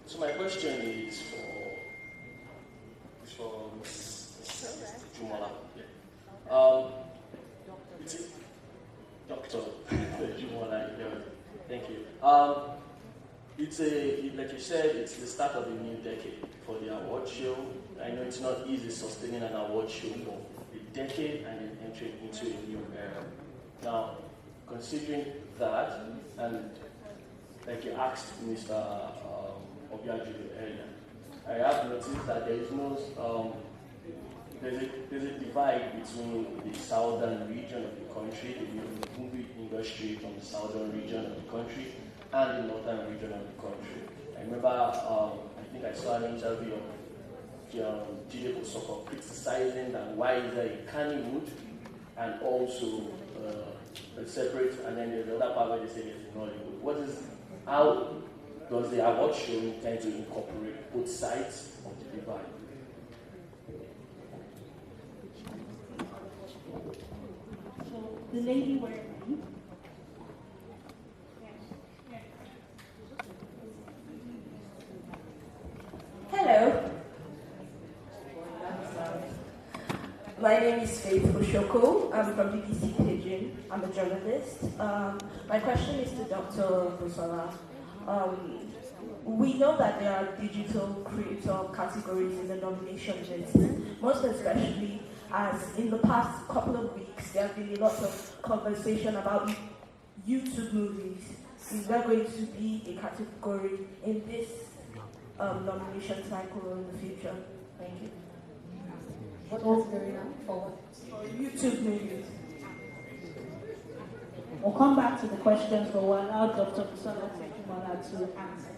So my question is for Jumola. Dr. Jumola, thank you. Like you said, it's the start of a new decade for the award show. I know it's not easy sustaining an award show for a decade and then entering into a new era. Now, considering that, and like you asked Mr. Obiaju earlier, I have noticed that there is no there's a divide between the southern region of the country, the movie industry from the southern region of the country, and the northern region of the country. I remember, I think I saw an interview of Jide Kosoko criticizing that why is there a Kannywood and also a separate, and then the other part where they say there's a Nollywood. How does the award show intend to incorporate both sides of the divide? The lady wearing green. Hello. My name is Faith Oshoko. I'm from BBC Pidgin. I'm a journalist. My question is to Dr. Busola. We know that there are digital creator categories in the nomination list, most especially as in the past couple of weeks there have been a lot of conversation about YouTube movies. Is there going to be a category in this nomination cycle in the future? Thank you. What was going on for YouTube movies? We'll come back to the questions, but we'll allow Dr. Busola to answer.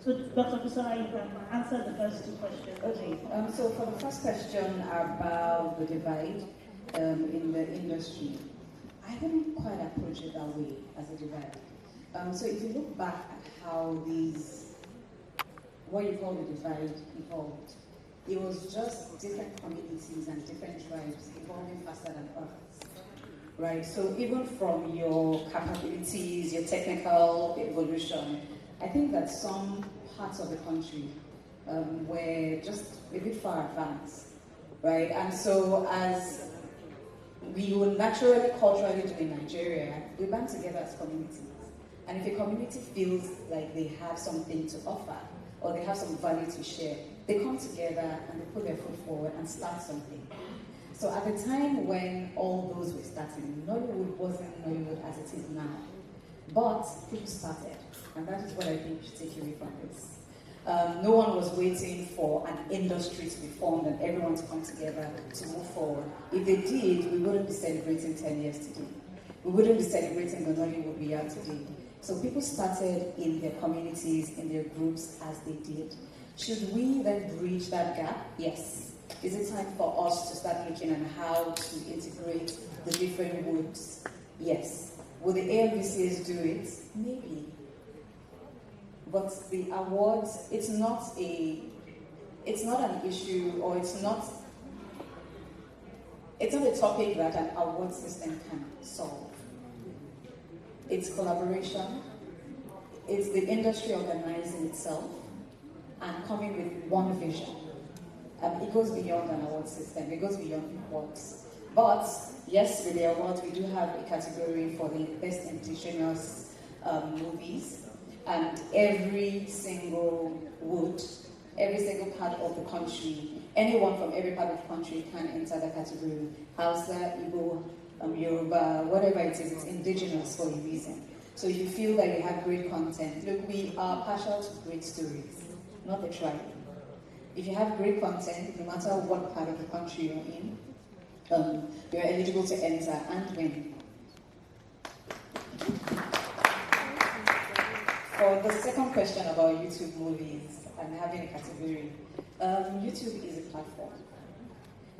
So, Dr. Busola, you can answer the first two questions. Okay, so for the first question about the divide in the industry, I wouldn't quite approach it that way as a divide. So if you look back at how what you call the divide evolved, it was just different communities and different tribes evolving faster than others, right? So even from your capabilities, your technical evolution, I think that some parts of the country were just a bit far advanced, right? And so as we would naturally, culturally do in Nigeria, we band together as communities. And if a community feels like they have something to offer, or they have some value to share, they come together and they put their foot forward and start something. So at the time when all those were starting, Nollywood wasn't Nollywood as it is now. But people started, and that is what I think you should take away from this. No one was waiting for an industry to be formed and everyone to come together to move forward. If they did, we wouldn't be celebrating 10 years today. We wouldn't be celebrating the Nollywood we are today. So people started in their communities, in their groups as they did. Should we then bridge that gap? Yes. Is it time for us to start looking at how to integrate the different groups? Yes. Will the AMVCAs do it? Maybe. But the awards, it's not an issue, or it's not a topic that an award system can solve. It's collaboration, it's the industry organizing itself and coming with one vision. It goes beyond an award system, it goes beyond awards. But yes, with the awards, we do have a category for the best indigenous movies, and every single part of the country, anyone from every part of the country can enter the category. Hausa, Igbo, Yoruba, whatever it is, it's indigenous for a reason. So if you feel that you have great content, look, we are partial to great stories, not the tribe. If you have great content, no matter what part of the country you're in, you're eligible to enter and win. for the second question about YouTube movies and having a category, YouTube is a platform,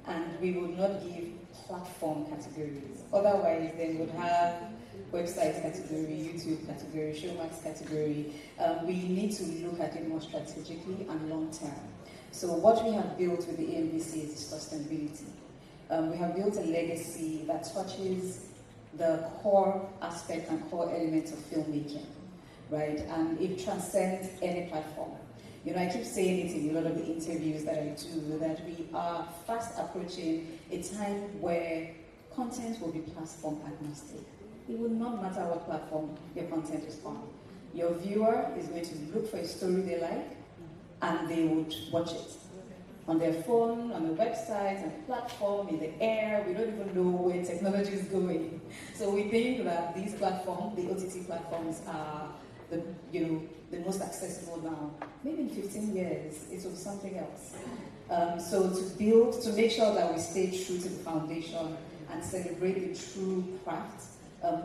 and we would not give platform categories. Otherwise, they would have website category, YouTube category, Showmax category. We need to look at it more strategically and long term. So what we have built with the AMVCA is sustainability. We have built a legacy that touches the core aspect and core elements of filmmaking, right? And it transcends any platform. You know, I keep saying it in a lot of the interviews that I do, that we are fast approaching a time where content will be platform agnostic. It will not matter what platform your content is on. Your viewer is going to look for a story they like, and they would watch it. On their phone, on the website, on the platform, in the air, we don't even know where technology is going. So we think that these platforms, the OTT platforms, are the most accessible now. Maybe in 15 years, it will be something else. So to make sure that we stay true to the foundation and celebrate the true craft,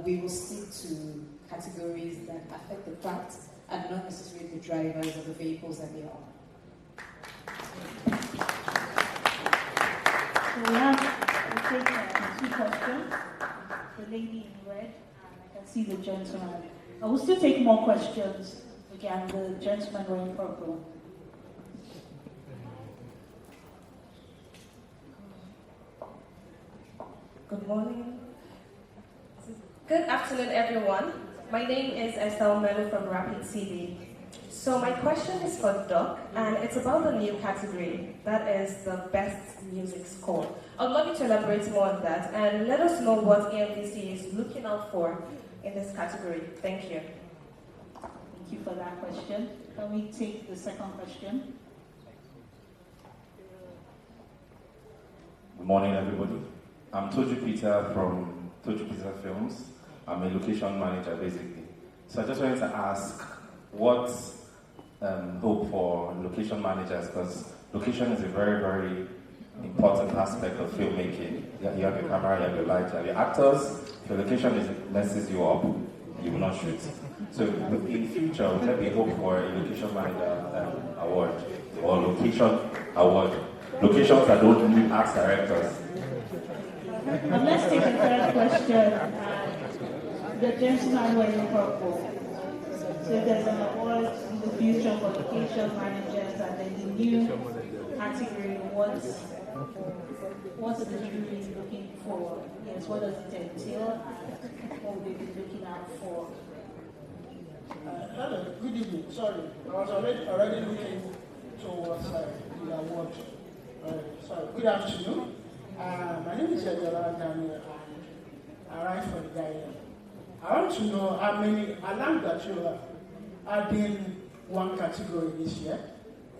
we will stick to categories that affect the craft and not necessarily the drivers or the vehicles that they are. So we'll take 2 questions. The lady in red, and I can see the gentleman. I will still take more questions. Again, the gentleman wearing purple. Good morning. Good afternoon, everyone. My name is Estelle Melo from Rapid TV. So my question is for Doc, and it's about the new category, that is the best music score. I'd love you to elaborate more on that and let us know what AMVCA is looking out for in this category. Thank you. Thank you for that question. Can we take the second question? Good morning, everybody. I'm Toju Peter from Toju Peter Films. I'm a location manager, basically. So I just wanted to ask, what's hope for location managers? Because location is a very, very important aspect of filmmaking. You have your camera, you have your light, you have your actors. If your location messes you up, you will not shoot. So in future, will there be hope for a location manager award or location award? Locations that don't need arts directors. Let's take the third question. The gentleman wearing purple. So there's an award in the future for location managers, and then the new category. What's the jury looking for? Yes, what does it entail? What will they be looking out for? Hello, good evening. Sorry, I was already looking towards the award. Sorry, good afternoon. My name is Yoruba Daniel, and I write for Nigerian. I want to know how many, I learned that you are adding one category this year,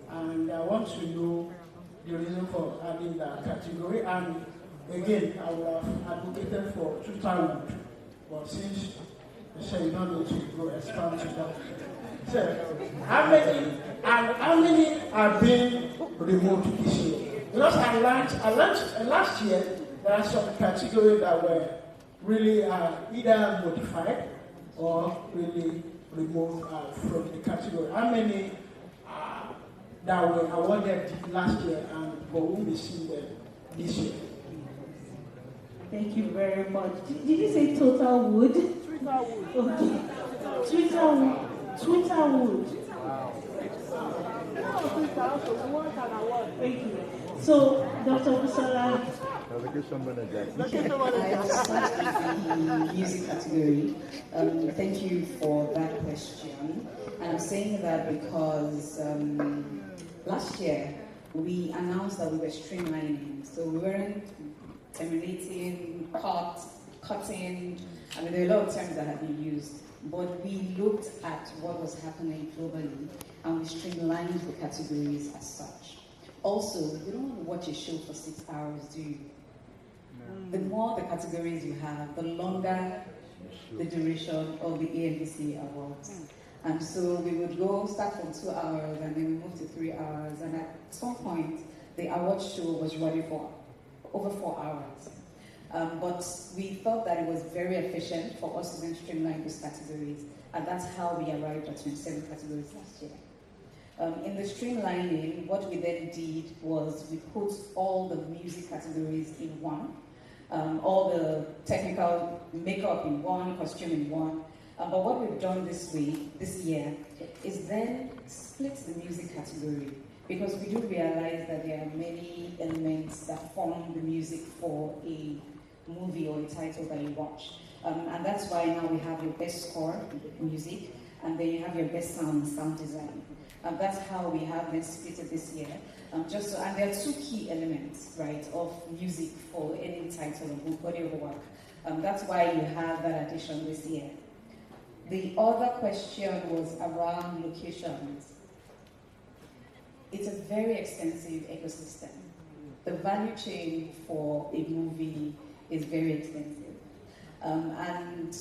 and I want to know the reason for adding that category. And again, I would have advocated for Twitter, but since you say you don't need to go expand to that. So, how many are being removed this year? Because I learned last year there are some categories that were really either modified or really removed from the category. How many that were awarded last year and will be seen there this year? Thank you very much. Did you say Total Wood? Twitter Wood. Okay. Twitter Wood. Thank you. So, Dr. Busola. Location manager. The music category. Thank you for that question. And I'm saying that because last year we announced that we were streamlining. So we weren't terminating, cutting. I mean, there are a lot of terms that have been used. But we looked at what was happening globally and we streamlined the categories as such. Also, you don't want to watch a show for 6 hours, do you? The more the categories you have, the longer the duration of the AMVCA awards. And so we would start from 2 hours and then we move to 3 hours. And at some point, the award show was running for over 4 hours. But we thought that it was very efficient for us to then streamline those categories, and that's how we arrived at 27 categories last year. In the streamlining, what we then did was we put all the music categories in one, all the technical makeup in one, costume in one. But what we've done this year, is then split the music category, because we do realize that there are many elements that form the music for a movie or a title that you watch. And that's why now we have your best score music, and then you have your best sound and sound design. That's how we have been split this year. And there are two key elements, right, of music for any title or book, body of work. That's why you have that addition this year. The other question was around locations. It's a very extensive ecosystem. The value chain for a movie is very extensive. And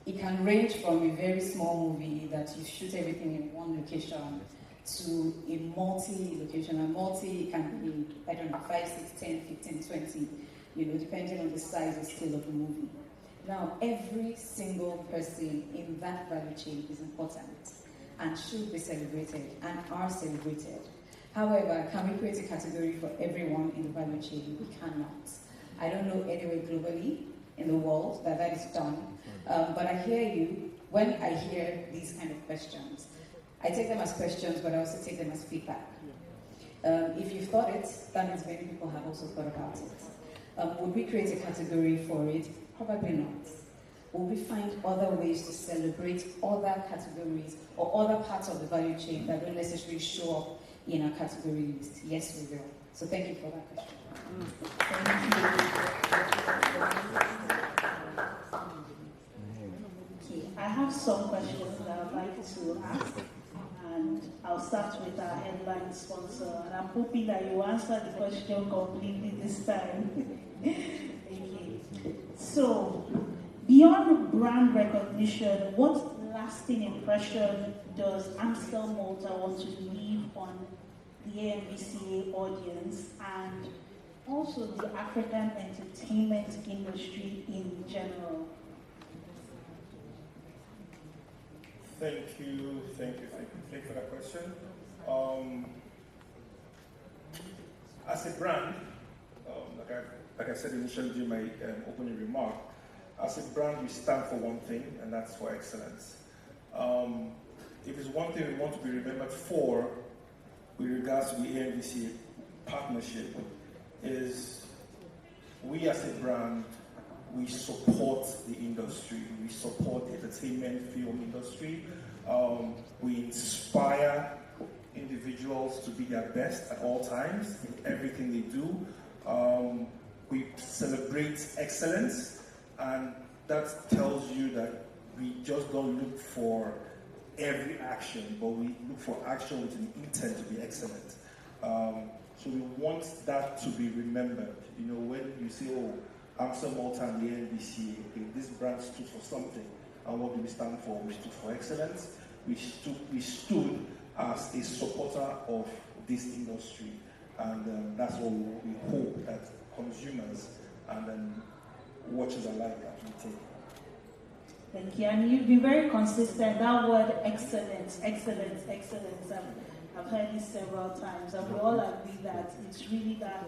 it can range from a very small movie that you shoot everything in one location to a multi-location. A multi can be, I don't know, 5, 6, 10, 15, 20, depending on the size and scale of the movie. Now, every single person in that value chain is important and should be celebrated and are celebrated. However, can we create a category for everyone in the value chain? We cannot. I don't know anywhere globally in the world that is done. But I hear you when I hear these kind of questions. I take them as questions, but I also take them as feedback. If you've thought it, that means many people have also thought about it. Would we create a category for it? Probably not. Will we find other ways to celebrate other categories or other parts of the value chain that don't necessarily show up in our category list? Yes, we will. So thank you for that question. Okay, I have some questions that I'd like to ask, and I'll start with our headline sponsor, and I'm hoping that you answer the question completely this time. So, beyond brand recognition, what lasting impression does Amstel Malta want to leave on the AMVCA audience and also the African entertainment industry in general? Thank you for that question. As a brand, like I said initially during my opening remark, as a brand we stand for one thing, and that's for excellence. If there's one thing we want to be remembered for with regards to the AMVCA partnership, is we as a brand, we support the industry, we support the entertainment film industry, we inspire individuals to be their best at all times in everything they do. We celebrate excellence, and that tells you that we just don't look for every action, but we look for action with an intent to be excellent. So we want that to be remembered. When you say, oh, Amstel Malta and the AMVCA, okay, this brand stood for something. And what do we stand for? We stood for excellence. We stood as a supporter of this industry. And that's what we hope that consumers and watchers alike actually take. Thank you. And you've been very consistent. That word excellence. I've heard it several times, and we all agree that it's really that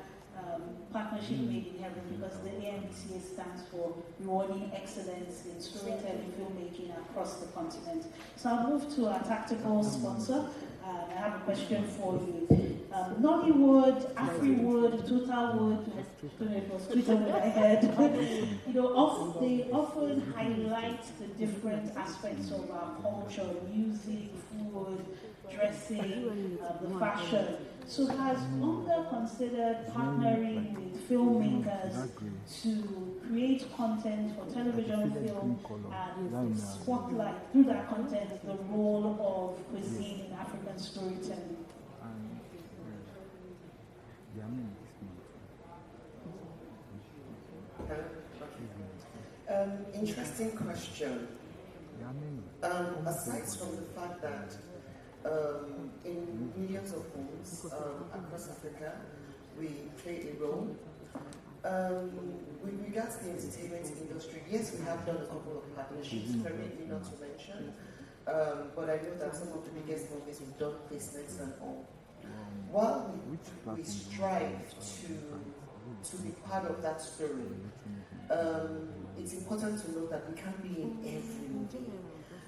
partnership made in heaven, because the AMVCA stands for rewarding excellence in storytelling, filmmaking across the continent. So I'll move to our tactical sponsor. I have a question for you. Nollywood, Afriwood, Totalwood, I don't know if it was Twitter I heard. They often highlight the different aspects of our culture: music, food, dressing, the fashion. So has UNGA considered partnering with filmmakers to create content for television, film, and spotlight through that content the role of cuisine in African storytelling? Interesting question. Aside from the fact that in millions of homes across Africa, we play a role, With regards to the entertainment industry, yes, we have done a couple of partnerships, permit me not to mention, but I know that some of the biggest movies we've done placements and all. While we strive to be part of that story, it's important to know that we can't be in every movie.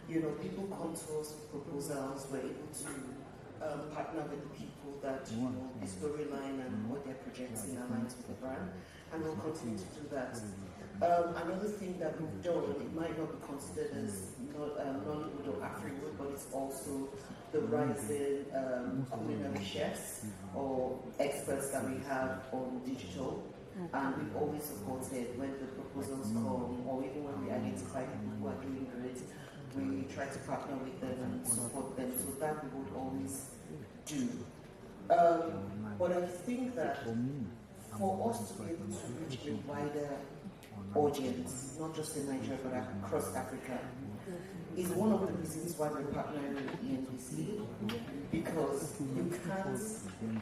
You know, people come to us with proposals, we're able to partner with the people that, you know, the storyline and what they're projecting aligns with the brand, and we'll continue to do that. Another thing that we've done, it might not be considered as Nollywood or Afri-Wood, but it's also the rising culinary chefs or experts that we have on digital. And we've always supported when the proposals come, or even when we identify people who are doing great, we try to partner with them and support them. So that we would always do. But I think that for us to be able to reach a wider audience, not just in Nigeria but across Africa, is one of the reasons why we're partnering with ENVC, because you can't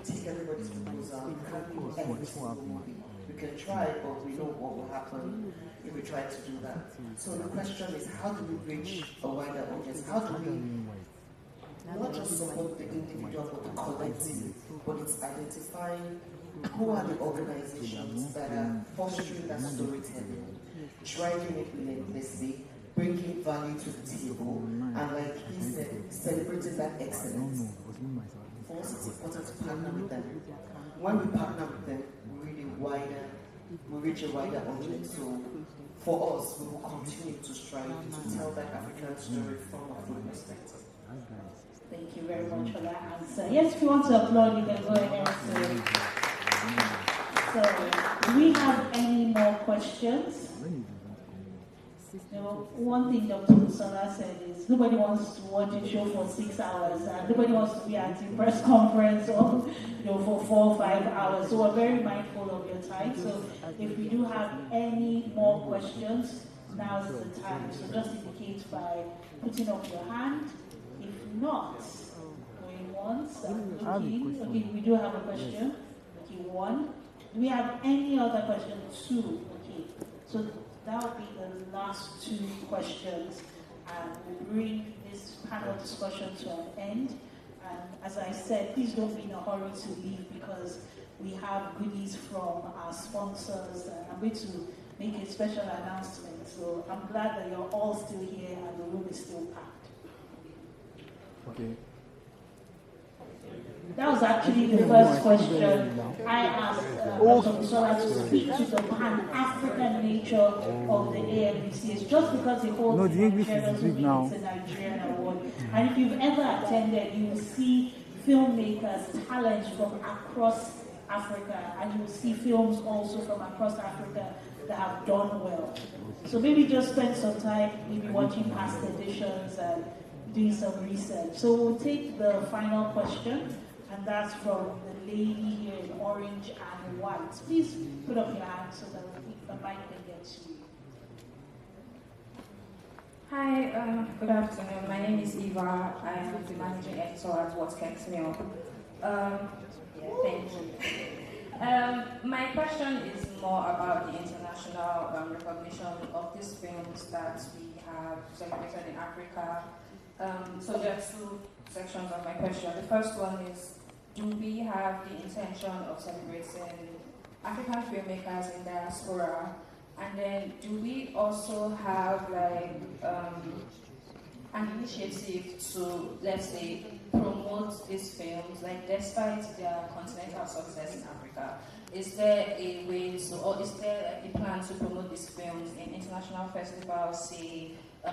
take everybody's proposal, you can't do every single movie. We can try, but we know what will happen if we try to do that. So the question is, how do we reach a wider audience? How do we not just support the individual but the collective, but it's identifying who are the organizations that are fostering that storytelling, driving it relentlessly, bringing value to the table, and like he said, celebrating that excellence. For us, it's important to partner with them. When we partner with them, we reach a wider audience. So for us, we will continue to strive to tell that African story from a full perspective. Thank you very much for that answer. Yes, if you want to applaud, you can go ahead. So, do we have any more questions? You know, one thing Dr. Busola said is nobody wants to watch a show for 6 hours, and nobody wants to be at the press conference or, you know, for 4 or 5 hours. So we're very mindful of your time. So if we do have any more questions, now's the time. So just indicate by putting up your hand. If not, going once, okay, we do have a question. Okay, one. Do we have any other question? Two. Okay, so that would be the last two questions, and we'll bring this panel discussion to an end. And as I said, please don't be in a hurry to leave because we have goodies from our sponsors, and I'm going to make a special announcement. So I'm glad that you're all still here and the room is still packed. Okay. That was actually the first question I asked Dr. Busola to speak to the Pan-African nature of the AMVCA. It's just because it holds the English doesn't mean it's a Nigerian award. And if you've ever attended, you will see filmmakers, talent from across Africa, and you will see films also from across Africa that have done well. So maybe just spend some time maybe watching past editions and doing some research. So we'll take the final question, and that's from the lady here in orange and white. Please put up your hand so that the mic can get to you. Hi, good afternoon. My name is Eva. I am the managing editor at What Kept Me Up. Thank you. My question is more about the international recognition of these films that we have celebrated in Africa. So there are two sections of my question. The first one is, do we have the intention of celebrating African filmmakers in diaspora? And then do we also have like an initiative to, let's say, promote these films, like despite their continental success in Africa? Is there a way to, or is there like a plan to promote these films in international festivals, say,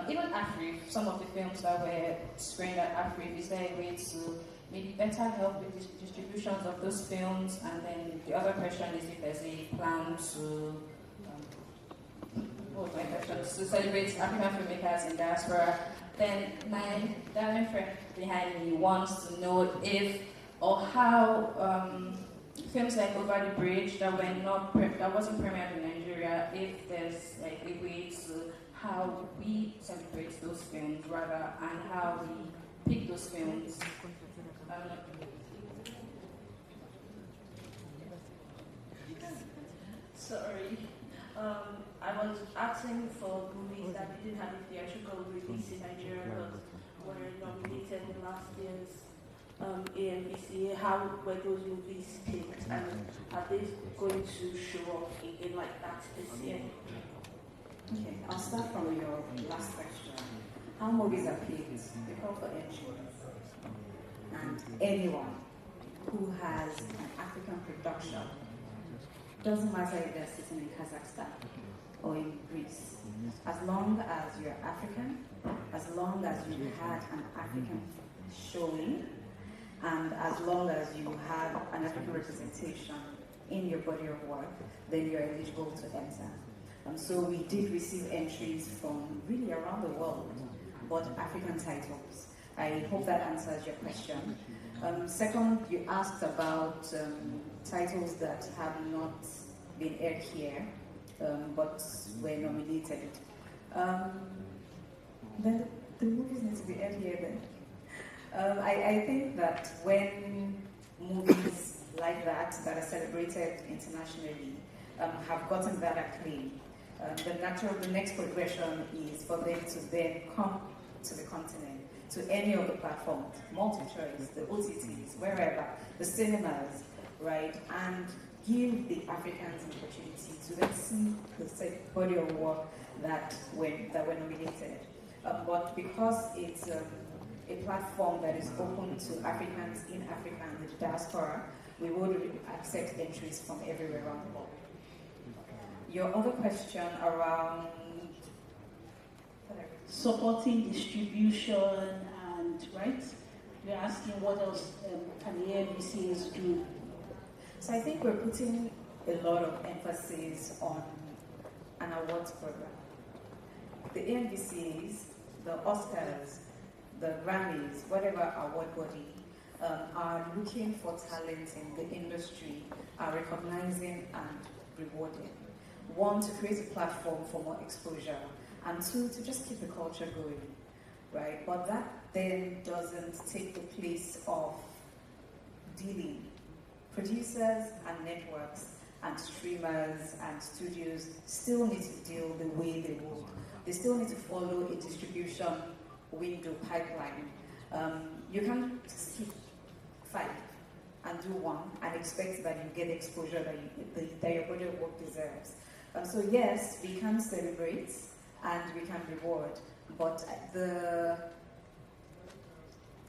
even Afri, some of the films that were screened at Afri, is there a way to maybe better help with the distributions of those films? And then the other question is if there's a plan to, to celebrate African filmmakers in diaspora. Then my darling friend behind me wants to know if or how films like Over the Bridge that wasn't premiered in Nigeria, if there's like a way to how we celebrate those films rather, and how we pick those films. Sorry. I was asking for movies that didn't have a theatrical release in Nigeria but were nominated in last year's AMVCA. How were those movies picked, and are they going to show up in like that this year? Okay, I'll start from your last question. How movies are picked? They call for entries. And anyone who has an African production, doesn't matter if they're sitting in Kazakhstan or in Greece, as long as you're African, as long as you had an African showing, and as long as you have an African representation in your body of work, then you're eligible to enter. So we did receive entries from really around the world, but African titles. I hope that answers your question. Second, you asked about titles that have not been aired here, but were nominated. Then the movies need to be aired here then. I think that when movies like that are celebrated internationally have gotten that acclaim, the next progression is for them to then come to the continent, to any of the platforms, multi-choice, the OTTs, wherever, the cinemas, right, and give the Africans an opportunity to then see the body of work that were nominated. But because it's a platform that is open to Africans in Africa and the diaspora, we would accept entries from everywhere around the world. Your other question around supporting distribution and, right? You're asking what else can the AMVCAs do? So I think we're putting a lot of emphasis on an awards program. The AMVCAs, the Oscars, the Grammys, whatever award body, are looking for talent in the industry, are recognizing and rewarding. One, to create a platform for more exposure, and two, to just keep the culture going, right? But that then doesn't take the place of dealing. Producers and networks and streamers and studios still need to deal the way they would. They still need to follow a distribution window pipeline. You can't skip 5 and do 1 and expect that you get the exposure that your body of work deserves. So yes, we can celebrate and we can reward, but the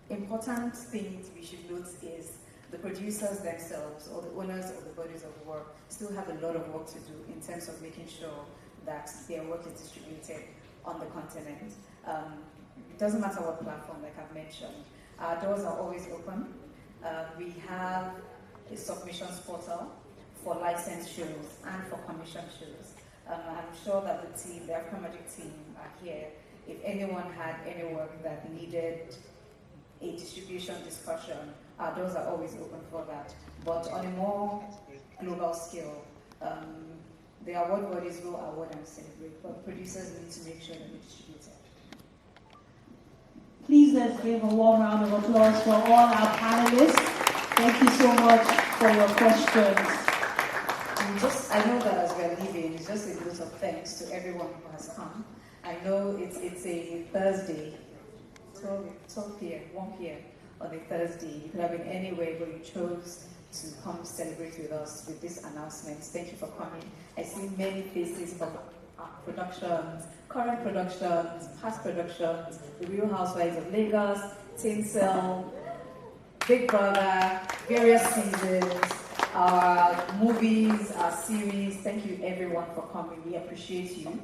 important thing we should note is the producers themselves or the owners of the bodies of work still have a lot of work to do in terms of making sure that their work is distributed on the continent. It doesn't matter what platform, like I've mentioned. Our doors are always open. We have a submissions portal for licensed shows and for commission shows. I'm sure that the team, the African Magic team are here. If anyone had any work that needed a distribution discussion, our doors are always open for that. But on a more global scale, the award bodies will award and celebrate, but producers need to make sure that they distribute it. Please let's give a warm round of applause for all our panelists. Thank you so much for your questions. I know that as we're leaving, it's just a note of thanks to everyone who has come. I know it's a Thursday, 12 p.m., 1 p.m. on a Thursday. You could have been anywhere, but you chose to come celebrate with us with this announcement. Thank you for coming. I see many faces from productions, current productions, past productions, The Real Housewives of Lagos, Tinsel, Big Brother, various seasons, our movies, our series. Thank you everyone for coming. We appreciate you.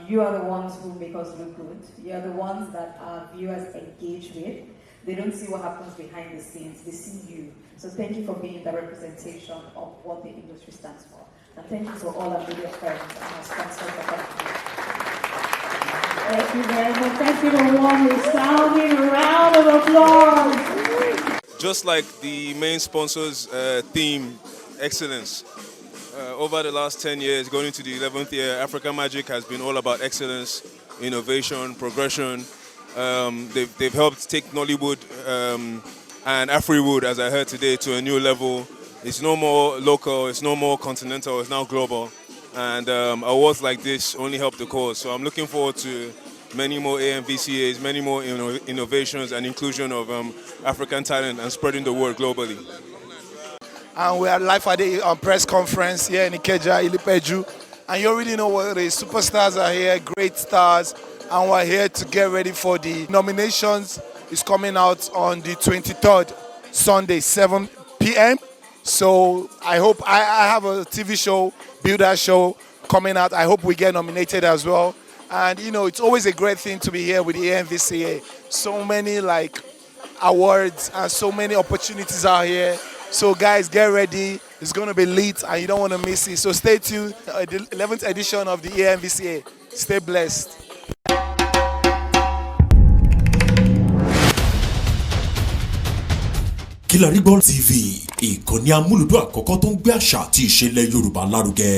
You are the ones who make us look good. You are the ones that our viewers engage with. They don't see what happens behind the scenes. They see you. So thank you for being the representation of what the industry stands for. And thank you to all our media friends and our sponsors for coming. Thank you very much. Thank you for one resounding round of applause. Just like the main sponsor's theme, excellence. Over the last 10 years, going into the 11th year, African Magic has been all about excellence, innovation, progression. They've helped take Nollywood and Afriwood, as I heard today, to a new level. It's no more local, it's no more continental, it's now global. And awards like this only help the cause. So I'm looking forward to many more AMVCAs, many more innovations and inclusion of African talent and spreading the word globally. And we are live at the press conference here in Ikeja, Ilipeju. And you already know what the superstars are here, great stars. And we're here to get ready for the nominations. It's coming out on the 23rd, Sunday, 7 p.m. So I hope, I have a TV show, Builder show coming out. I hope we get nominated as well. And you know, it's always a great thing to be here with the AMVCA. So many like awards and so many opportunities out here. So guys, get ready. It's going to be lit and you don't want to miss it. So stay tuned. The 11th edition of the AMVCA. Stay blessed. Kilarigbo TV, ìkànnì amúlùdún àkọ́kọ́ tó ń gbé àṣà àti ìṣẹ̀lẹ̀ Yorùbá lárugẹ.